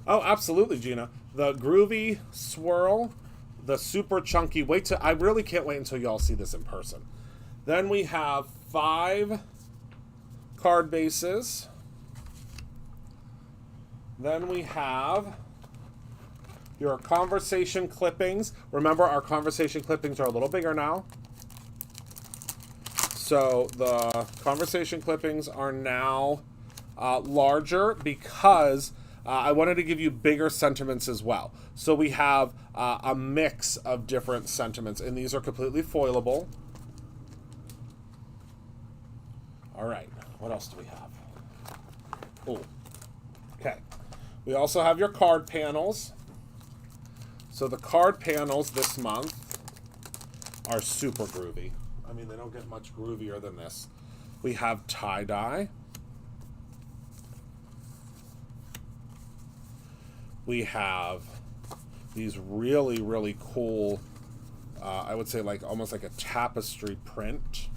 S1: Oh, absolutely, Gina. The groovy swirl. The super chunky. I really can't wait until y'all see this in person. Then we have 5 card bases. Then we have your conversation clippings. Remember, our conversation clippings are a little bigger now. So the conversation clippings are now larger because I wanted to give you bigger sentiments as well. So we have a mix of different sentiments, and these are completely foilable. All right, what else do we have? Oh, okay. We also have your card panels. So the card panels this month are super groovy. I mean, they don't get much groovier than this. We have tie-dye. We have these really, really cool, I would say like almost like a tapestry print.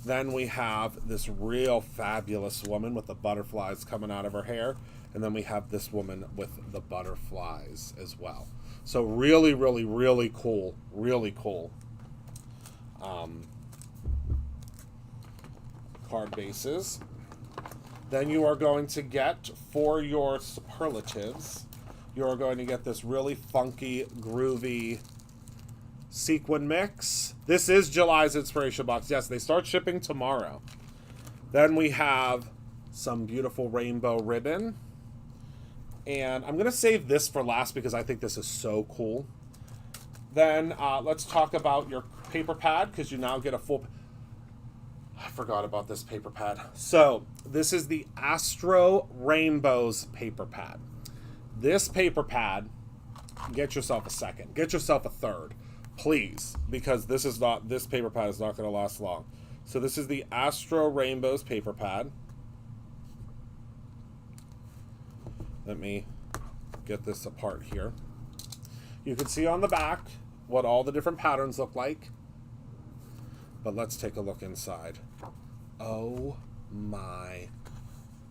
S1: Then we have this real fabulous woman with the butterflies coming out of her hair. And then we have this woman with the butterflies as well. So really, really, really cool. Really cool. Card bases. Then you are going to get, for your superlatives, you are going to get this really funky, groovy sequin mix. This is July's inspiration box. Yes, they start shipping tomorrow. Then we have some beautiful rainbow ribbon. And I'm going to save this for last because I think this is so cool. Then let's talk about your paper pad, because you now get a full... I forgot about this paper pad. So this is the Astro Rainbows paper pad. This paper pad, get yourself a second. Get yourself a third, please, because this paper pad is not going to last long. So this is the Astro Rainbows paper pad. Let me get this apart here. You can see on the back what all the different patterns look like. But let's take a look inside. Oh my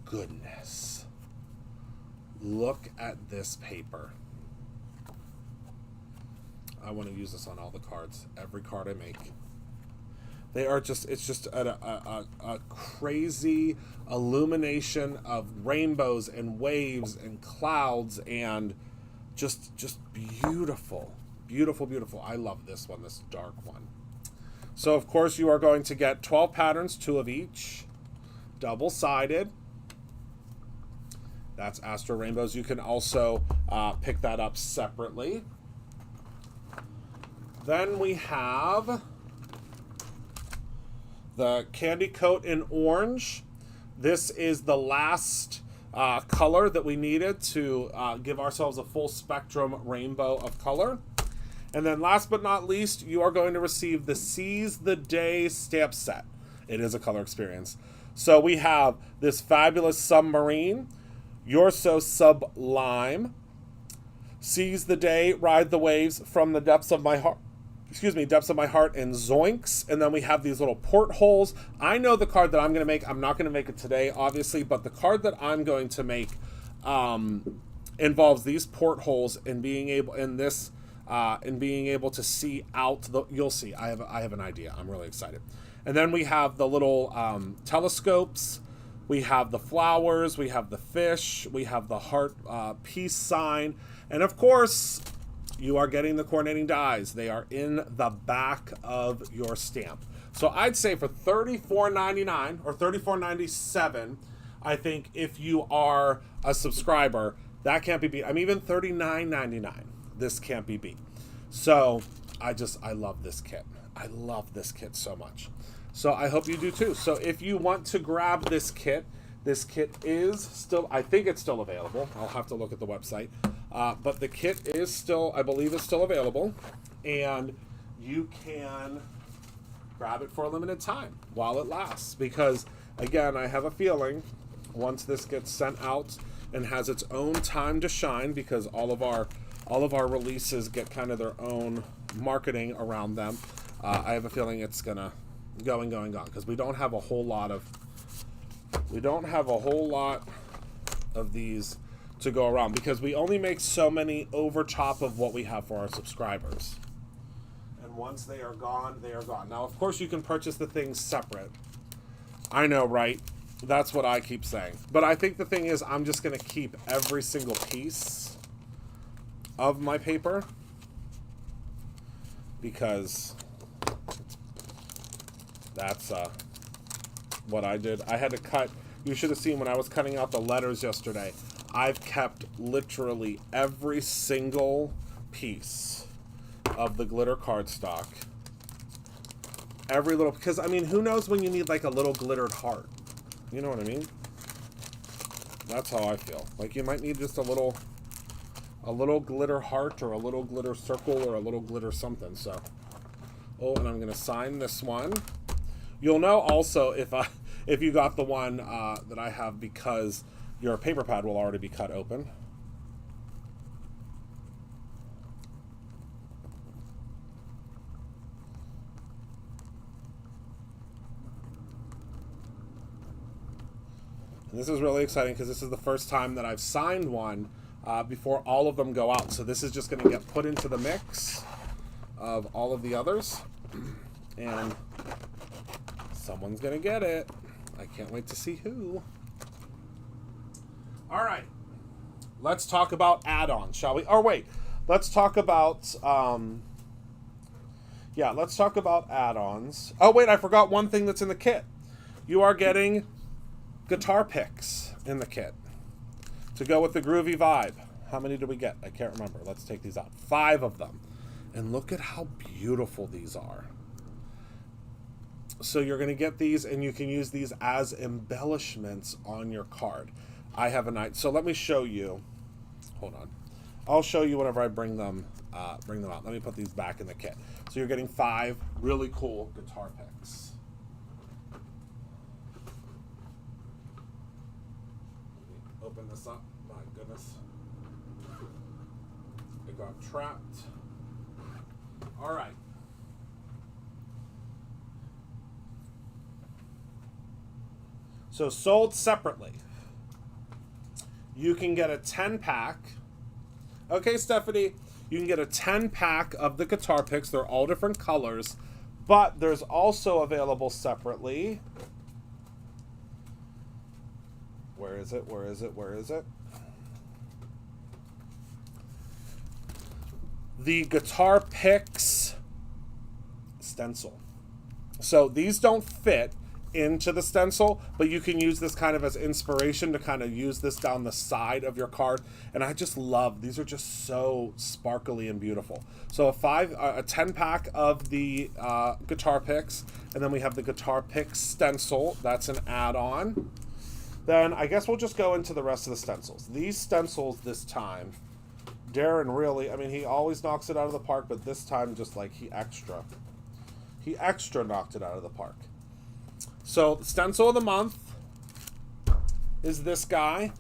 S1: goodness. Look at this paper. I want to use this on all the cards. Every card I make. They are just, it's just a crazy illumination of rainbows and waves and clouds and just beautiful. Beautiful, beautiful. I love this one, this dark one. So, of course, you are going to get 12 patterns, 2 of each, double-sided. That's Astro Rainbows. You can also pick that up separately. Then we have the Candy Coat in Orange. This is the last color that we needed to give ourselves a full spectrum rainbow of color. And then last but not least, you are going to receive the Seize the Day stamp set. It is a color experience. So we have this fabulous Submarine, You're So Sublime, Seize the Day, Ride the Waves, From the Depths of My Heart. Depths of My Heart, and Zoinks. And then we have these little portholes. I know the card that I'm going to make. I'm not going to make it today, obviously, but the card that I'm going to make involves these portholes and being able to see out the. You'll see. I have an idea. I'm really excited. And then we have the little telescopes. We have the flowers. We have the fish. We have the heart peace sign, and of course, you are getting the coordinating dies. They are in the back of your stamp. So I'd say for $34.99 or $34.97, I think if you are a subscriber, that can't be beat. I'm even $39.99. This can't be beat. So I love this kit. I love this kit so much. So I hope you do too. So if you want to grab this kit is still, I think it's still available. I'll have to look at the website. But the kit is still, I believe it's still available. And you can grab it for a limited time while it lasts. Because, again, I have a feeling once this gets sent out and has its own time to shine, because all of our releases get kind of their own marketing around them, I have a feeling it's going to go and go and go. Because we don't have a whole lot of these to go around, because we only make so many over top of what we have for our subscribers. And once they are gone, they are gone. Now, of course, you can purchase the things separate. I know, right? That's what I keep saying. But I think the thing is, I'm just going to keep every single piece of my paper, because that's what I did. I had to cut. You should have seen when I was cutting out the letters yesterday. I've kept literally every single piece of the glitter cardstock. Every little, because I mean, who knows when you need like a little glittered heart? You know what I mean? That's how I feel. Like you might need just a little glitter heart, or a little glitter circle, or a little glitter something. So, oh, and I'm gonna sign this one. You'll know also if you got the one that I have, because your paper pad will already be cut open. And this is really exciting, because this is the first time that I've signed one before all of them go out. So this is just going to get put into the mix of all of the others. And someone's going to get it. I can't wait to see who. All right, let's talk about add-ons, shall we? Or wait, let's talk about, let's talk about add-ons. Oh, wait, I forgot one thing that's in the kit. You are getting guitar picks in the kit to go with the groovy vibe. How many did we get? I can't remember. Let's take these out. 5 of them. And look at how beautiful these are. So you're going to get these, and you can use these as embellishments on your card. I have a night. So let me show you. Hold on. I'll show you whenever I bring them out. Let me put these back in the kit. So you're getting 5 really cool guitar picks. Let me open this up. My goodness. It got trapped. All right. So sold separately, you can get a 10-pack. Okay, Stephanie, you can get a 10-pack of the guitar picks. They're all different colors, but there's also available separately. Where is it? Where is it? Where is it? The guitar picks stencil. So these don't fit into the stencil, but you can use this kind of as inspiration to kind of use this down the side of your card. And I just love, these are just so sparkly and beautiful. So a 10 pack of the guitar picks, and then we have the guitar pick stencil. That's an add-on. Then I guess we'll just go into the rest of the stencils. These stencils this time, Darren really, I mean, he always knocks it out of the park, but this time just like he extra knocked it out of the park. So the stencil of the month is this guy.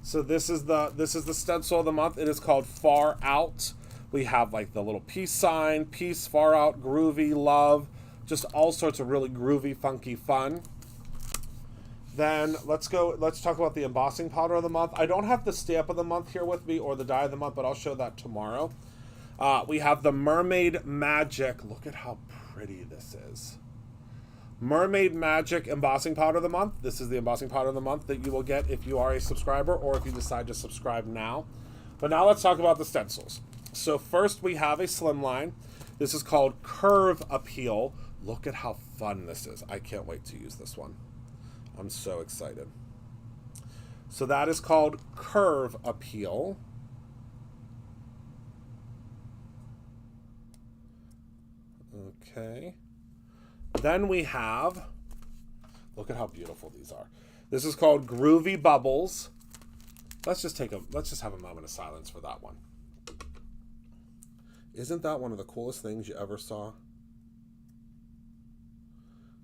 S1: So this is the stencil of the month. It is called Far Out. We have like the little peace sign, peace, far out, groovy, love, just all sorts of really groovy, funky fun. Then let's talk about the embossing powder of the month. I don't have the stamp of the month here with me or the die of the month, but I'll show that tomorrow. We have the Mermaid Magic. Look at how pretty this is. Mermaid Magic embossing powder of the month. This is the embossing powder of the month that you will get if you are a subscriber or if you decide to subscribe now. But now let's talk about the stencils. So first we have a slimline. This is called Curve Appeal. Look at how fun this is. I can't wait to use this one. I'm so excited. So that is called Curve Appeal. Okay. Then we have, look at how beautiful these are. This is called Groovy Bubbles. Let's just have a moment of silence for that one. Isn't that one of the coolest things you ever saw?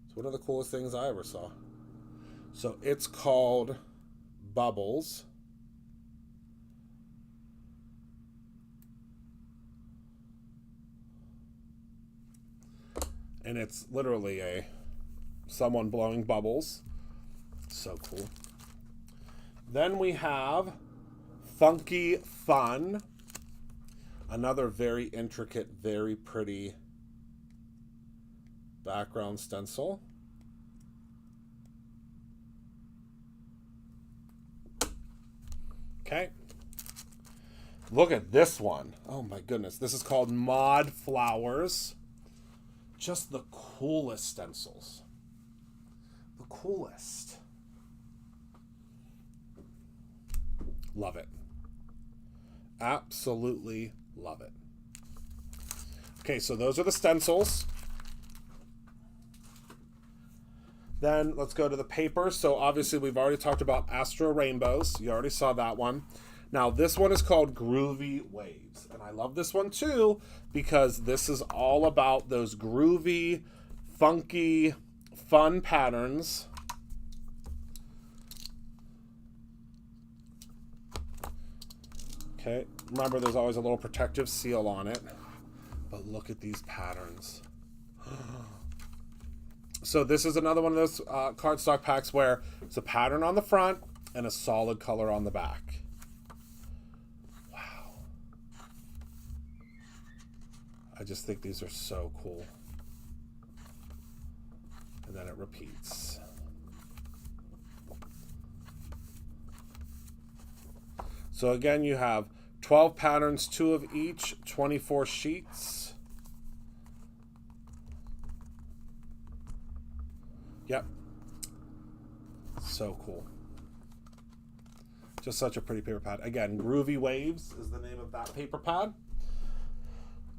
S1: It's one of the coolest things I ever saw. So it's called Bubbles. And it's literally someone blowing bubbles. So cool. Then we have Funky Fun. Another very intricate, very pretty background stencil. Okay. Look at this one. Oh my goodness. This is called Wildflowers. Just the coolest stencils. The coolest. Love it. Absolutely love it. Okay, so those are the stencils. Then let's go to the paper. So obviously we've already talked about Astro Rainbows. You already saw that one. Now this one is called Groovy Waves. And I love this one too because this is all about those groovy, funky, fun patterns. Okay, remember there's always a little protective seal on it. But look at these patterns. So this is another one of those cardstock packs where it's a pattern on the front and a solid color on the back. Wow. I just think these are so cool. And then it repeats. So again, you have 12 patterns, 2 of each, 24 sheets. Yep. So cool. Just such a pretty paper pad. Again, Groovy Waves is the name of that paper pad.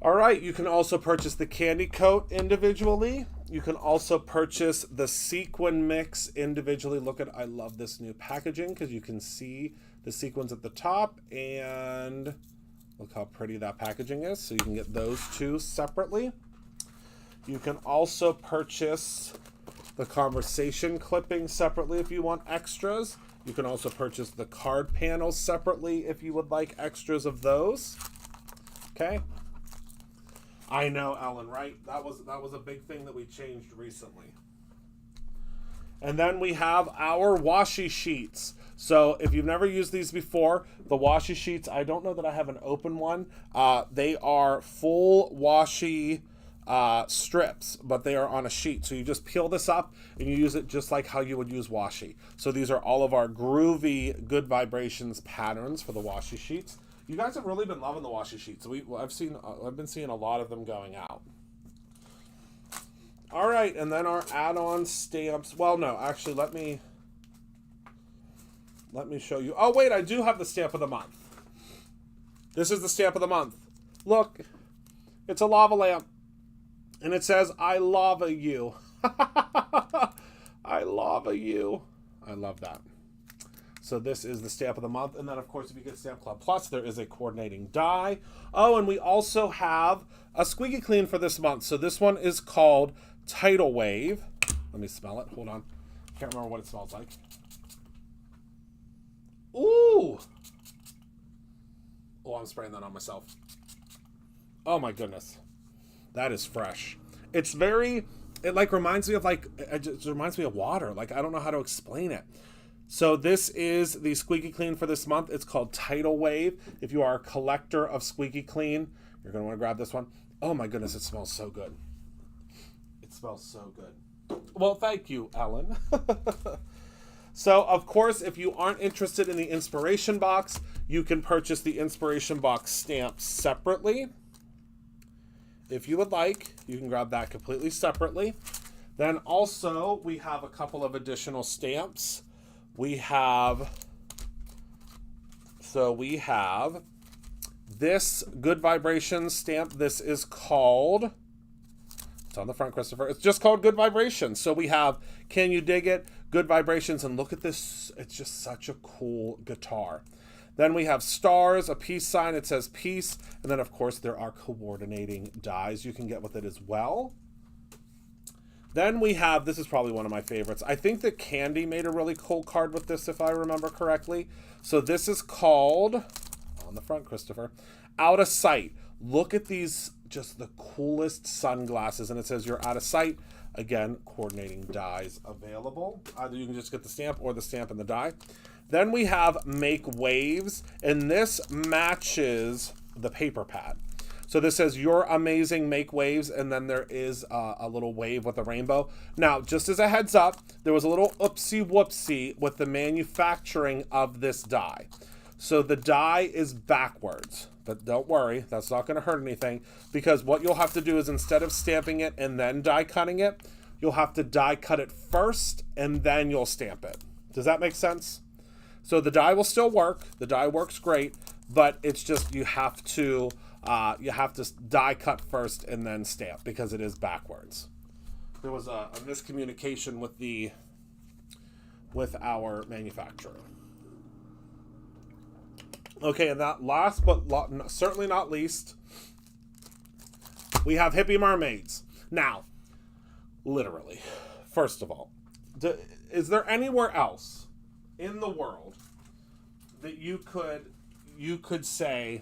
S1: All right, you can also purchase the candy coat individually. You can also purchase the sequin mix individually. Look at, I love this new packaging because you can see the sequins at the top and look how pretty that packaging is. So you can get those two separately. You can also purchase the conversation clipping separately if you want extras. You can also purchase the card panels separately if you would like extras of those. Okay. I know, Ellen, right? That was a big thing that we changed recently. And then we have our washi sheets. So if you've never used these before, the washi sheets, I don't know that I have an open one. They are full washi strips, but they are on a sheet. So you just peel this up and you use it just like how you would use washi. So these are all of our groovy, good vibrations patterns for the washi sheets. You guys have really been loving the washi sheets. I've been seeing a lot of them going out. All right, and then our add-on stamps. Well, no, actually, let me show you. Oh, wait, I do have the stamp of the month. This is the stamp of the month. Look, it's a lava lamp, and it says, I lava you. I lava you. I love that. So this is the stamp of the month. And then, of course, if you get Stamp Club Plus, there is a coordinating die. Oh, and we also have a squeaky clean for this month. So this one is called Tidal Wave. Let me smell it. Hold on. Can't remember what it smells like. Ooh. Oh, I'm spraying that on myself. Oh, my goodness. That is fresh. It's very... It like reminds me of like, it just reminds me of water. Like, I don't know how to explain it. So this is the squeaky clean for this month. It's called Tidal Wave. If you are a collector of squeaky clean, you're going to want to grab this one. Oh my goodness, it smells so good. It smells so good. Well, thank you, Ellen. So, of course, if you aren't interested in the inspiration box, you can purchase the inspiration box stamp separately. If you would like, you can grab that completely separately. Then also, we have a couple of additional stamps. We have this Good Vibrations stamp. This is called, it's on the front, Christopher. It's just called Good Vibrations. So we have Can You Dig It? Good Vibrations, and look at this. It's just such a cool guitar. Then we have stars, a peace sign. It says peace. And then, of course, there are coordinating dies you can get with it as well. Then we have, this is probably one of my favorites. I think that Candy made a really cool card with this, if I remember correctly. So this is called, on the front, Christopher, Out of Sight. Look at these, just the coolest sunglasses. And it says you're out of sight. Again, coordinating dies available. Either you can just get the stamp or the stamp and the die. Then we have Make Waves, and this matches the paper pad. So this says, you're amazing, make waves, and then there is a little wave with a rainbow. Now, just as a heads up, there was a little oopsie-whoopsie with the manufacturing of this die. So the die is backwards, but don't worry, that's not going to hurt anything, because what you'll have to do is instead of stamping it and then die cutting it, you'll have to die cut it first, and then you'll stamp it. Does that make sense? So the die will still work. The die works great, but it's just you have to die cut first and then stamp because it is backwards. There was a miscommunication with our manufacturer. Okay, and that last but certainly not least, we have Hippie Mermaids. Now, literally, first of all, is there anywhere else in the world that you could say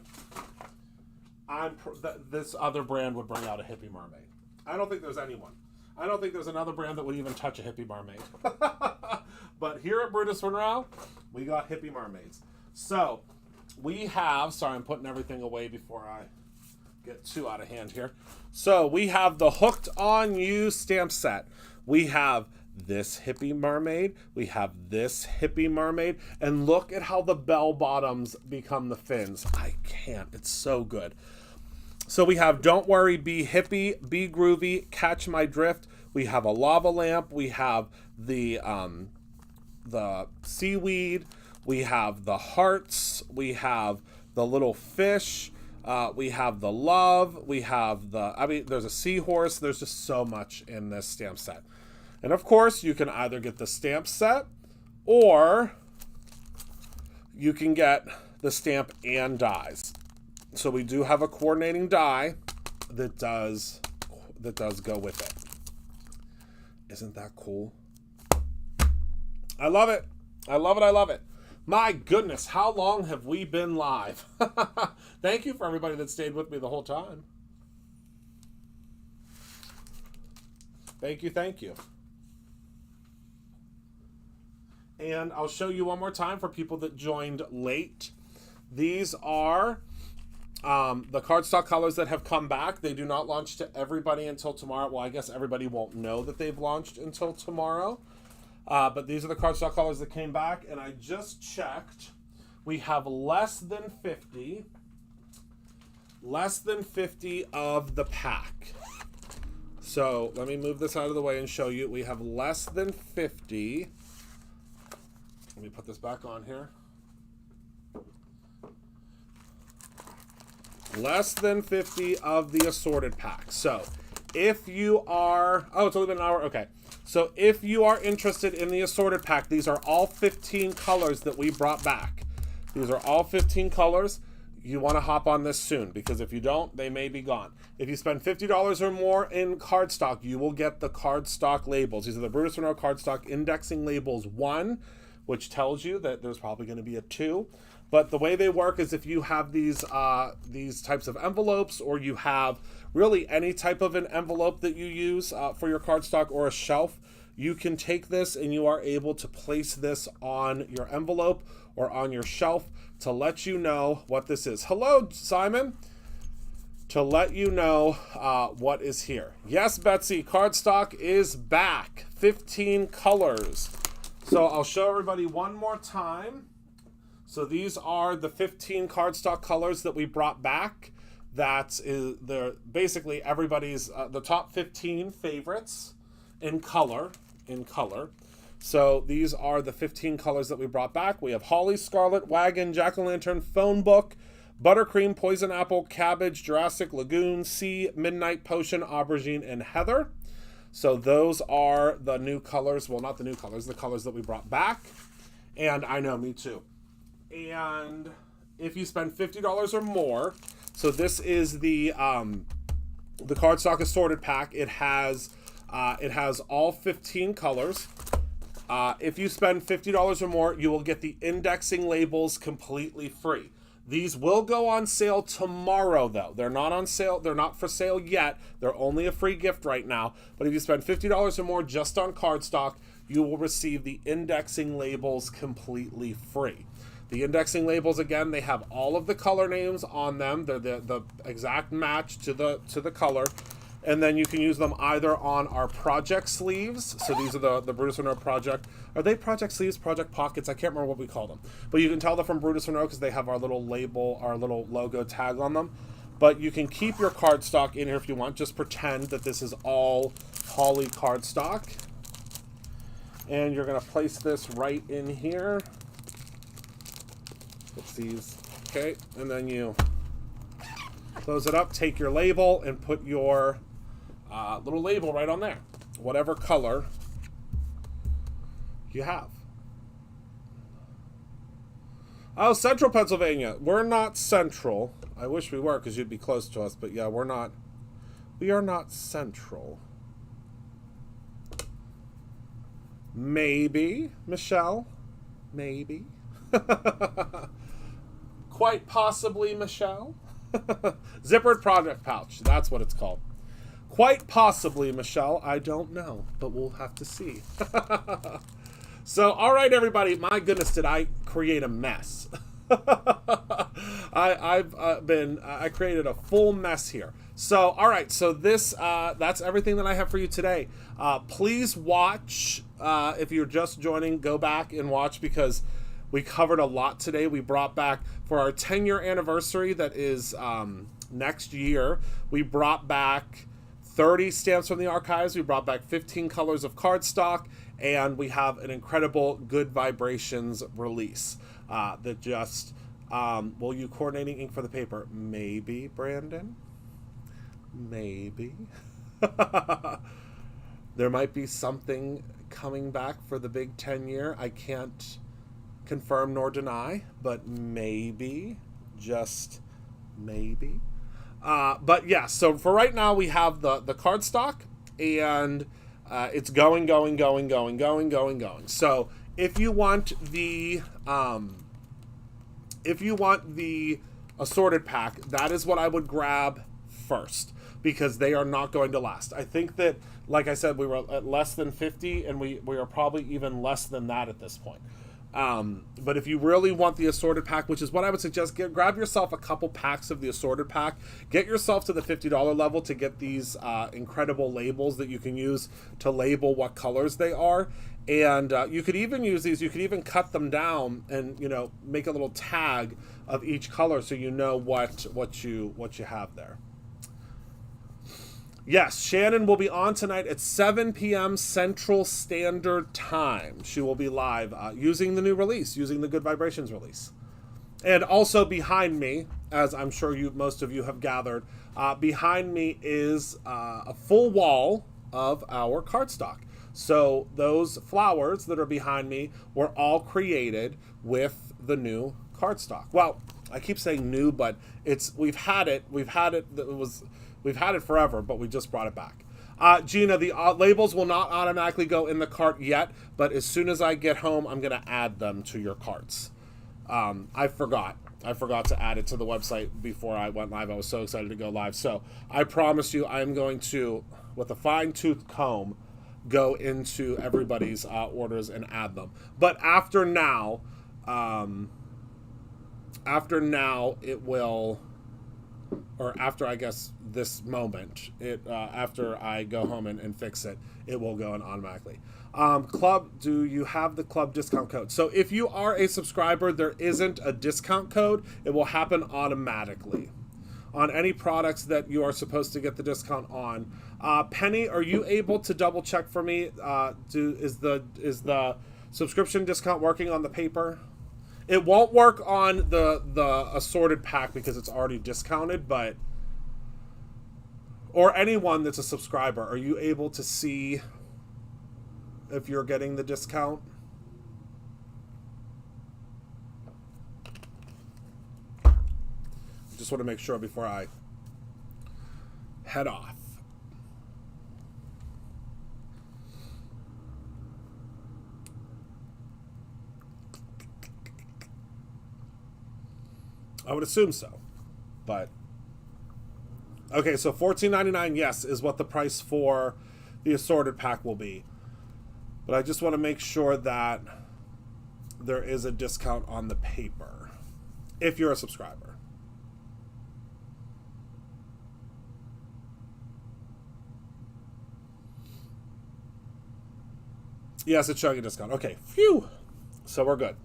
S1: this other brand would bring out a Hippie Mermaid? I don't think there's anyone. I don't think there's another brand that would even touch a Hippie Mermaid. But here at Brutus Monroe, we got Hippie Mermaids. So we have, sorry, I'm putting everything away before I get too out of hand here. So we have the Hooked on You stamp set. We have this Hippie Mermaid, we have this Hippie Mermaid, and look at how the bell bottoms become the fins. I can't, it's so good. So we have Don't Worry, Be Hippie, Be Groovy, Catch My Drift. We have a lava lamp, we have the seaweed, we have the hearts, we have the little fish, we have the love, we have there's a seahorse. There's just so much in this stamp set. And of course, you can either get the stamp set or you can get the stamp and dies. So we do have a coordinating die that does go with it. Isn't that cool? I love it. I love it. I love it. My goodness, how long have we been live? Thank you for everybody that stayed with me the whole time. Thank you. Thank you. And I'll show you one more time for people that joined late. These are the cardstock colors that have come back. They do not launch to everybody until tomorrow. Well, I guess everybody won't know that they've launched until tomorrow. But these are the cardstock colors that came back. And I just checked. We have less than 50 of the pack. So let me move this out of the way and show you. We have less than 50. Let me put this back on here. Less than 50 of the assorted pack. So if you are, oh, it's only been an hour. Okay. So if you are interested in the assorted pack, these are all 15 colors that we brought back. These are all 15 colors. You want to hop on this soon, because if you don't, they may be gone. If you spend $50 or more in cardstock, you will get the cardstock labels. These are the Brutus Monroe cardstock indexing labels 1, which tells you that there's probably going to be a 2. But the way they work is if you have these types of envelopes, or you have really any type of an envelope that you use for your cardstock or a shelf, you can take this and you are able to place this on your envelope or on your shelf to let you know what this is. Hello, Simon. To let you know what is here. Yes, Betsy, cardstock is back. 15 colors. So I'll show everybody one more time. So these are the 15 cardstock colors that we brought back. They're basically everybody's, the top 15 favorites in color. So these are the 15 colors that we brought back. We have Holly, Scarlet, Wagon, Jack-o'-lantern, Phone Book, Buttercream, Poison Apple, Cabbage, Jurassic, Lagoon, Sea, Midnight Potion, Aubergine, and Heather. So those are the new colors. Well, not the new colors, the colors that we brought back. And I know, me too. And if you spend $50 or more, so this is the cardstock assorted pack. It has all 15 colors. If you spend $50 or more, you will get the indexing labels completely free. These will go on sale tomorrow, though. They're not on sale. They're not for sale yet. They're only a free gift right now. But if you spend $50 or more just on cardstock, you will receive the indexing labels completely free. The indexing labels, again, they have all of the color names on them. They're the exact match to the color. And then you can use them either on our project sleeves. So these are the Brutus Monroe project. Are they project sleeves, project pockets? I can't remember what we call them. But you can tell they're from Brutus Monroe because they have our little label, our little logo tag on them. But you can keep your cardstock in here if you want. Just pretend that this is all Holly cardstock. And you're going to place this right in here. It's these. Okay. And then you close it up, take your label, and put your little label right on there, whatever color you have. Oh, Central Pennsylvania. We're not central. I wish we were, because you'd be close to us, but yeah, we're not. We are not central. Maybe, Michelle. Maybe. Quite possibly, Michelle. Zippered project pouch. That's what it's called. Quite possibly, Michelle. I don't know, but we'll have to see. So, all right, everybody. My goodness, did I create a mess? I created a full mess here. So, all right. So that's everything that I have for you today. Please watch. If you're just joining, go back and watch, because we covered a lot today. We brought back, for our 10-year anniversary that is next year, we brought back 30 stamps from the archives. We brought back 15 colors of cardstock, and we have an incredible Good Vibrations release that just, will you coordinating ink for the paper? Maybe, Brandon. Maybe. There might be something coming back for the big 10-year. I can't confirm nor deny, but maybe, just maybe. But yeah, so for right now we have the cardstock, and it's going. So if you want the assorted pack, that is what I would grab first, because they are not going to last. I think that, like I said, we were at less than 50, and we are probably even less than that at this point. But if you really want the assorted pack, which is what I would suggest, grab yourself a couple packs of the assorted pack. Get yourself to the $50 level to get these incredible labels that you can use to label what colors they are. And you could even use these. You could even cut them down and, make a little tag of each color so you know what you have there. Yes, Shannon will be on tonight at 7 p.m. Central Standard Time. She will be live using the new release, using the Good Vibrations release. And also behind me, as I'm sure most of you have gathered, behind me is a full wall of our cardstock. So those flowers that are behind me were all created with the new cardstock. Well, I keep saying new, but we've had it forever, but we just brought it back. Gina, the labels will not automatically go in the cart yet, but as soon as I get home, I'm going to add them to your carts. I forgot to add it to the website before I went live. I was so excited to go live. So I promise you, I'm going to, with a fine-tooth comb, go into everybody's orders and add them. But after now, it will, or after, I guess, this moment, after I go home and fix it, it will go in automatically. Club, do you have the club discount code? So if you are a subscriber, there isn't a discount code. It will happen automatically on any products that you are supposed to get the discount on. Penny, are you able to double check for me? Is the subscription discount working on the paper? It won't work on the assorted pack because it's already discounted, but, or anyone that's a subscriber, are you able to see if you're getting the discount? Just want to make sure before I head off. I would assume so, but okay. So $14.99, yes, is what the price for the assorted pack will be. But I just want to make sure that there is a discount on the paper if you're a subscriber. Yes, it's showing a discount. Okay, phew. So we're good.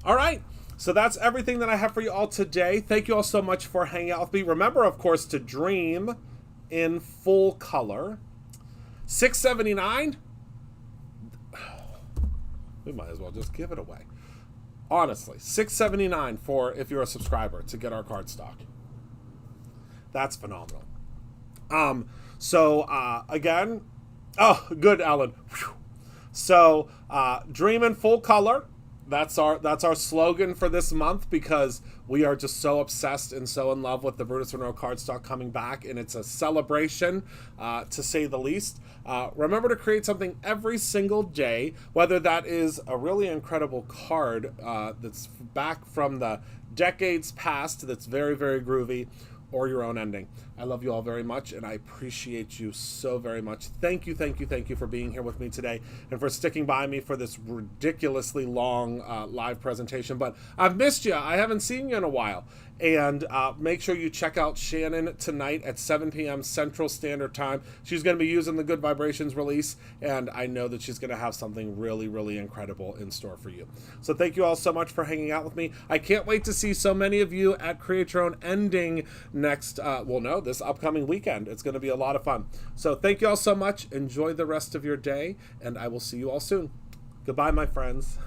S1: All right. So that's everything that I have for you all today. Thank you all so much for hanging out with me. Remember, of course, to dream in full color. $6.79. We might as well just give it away. Honestly, $6.79 for if you're a subscriber to get our cardstock. That's phenomenal. Again, oh, good, Ellen. Whew. So, dream in full color. That's our slogan for this month, because we are just so obsessed and so in love with the Brutus Monroe cardstock coming back, and it's a celebration, to say the least. Remember to create something every single day, whether that is a really incredible card that's back from the decades past that's very, very groovy, or your own ending. I love you all very much, and I appreciate you so very much. Thank you for being here with me today, and for sticking by me for this ridiculously long live presentation. But I've missed you. I haven't seen you in a while. And make sure you check out Shannon tonight at 7 p.m. Central Standard Time. She's going to be using the Good Vibrations release, and I know that she's going to have something really, really incredible in store for you. So thank you all so much for hanging out with me. I can't wait to see so many of you at Create Your Own Ending this upcoming weekend. It's going to be a lot of fun. So thank you all so much. Enjoy the rest of your day, and I will see you all soon. Goodbye, my friends.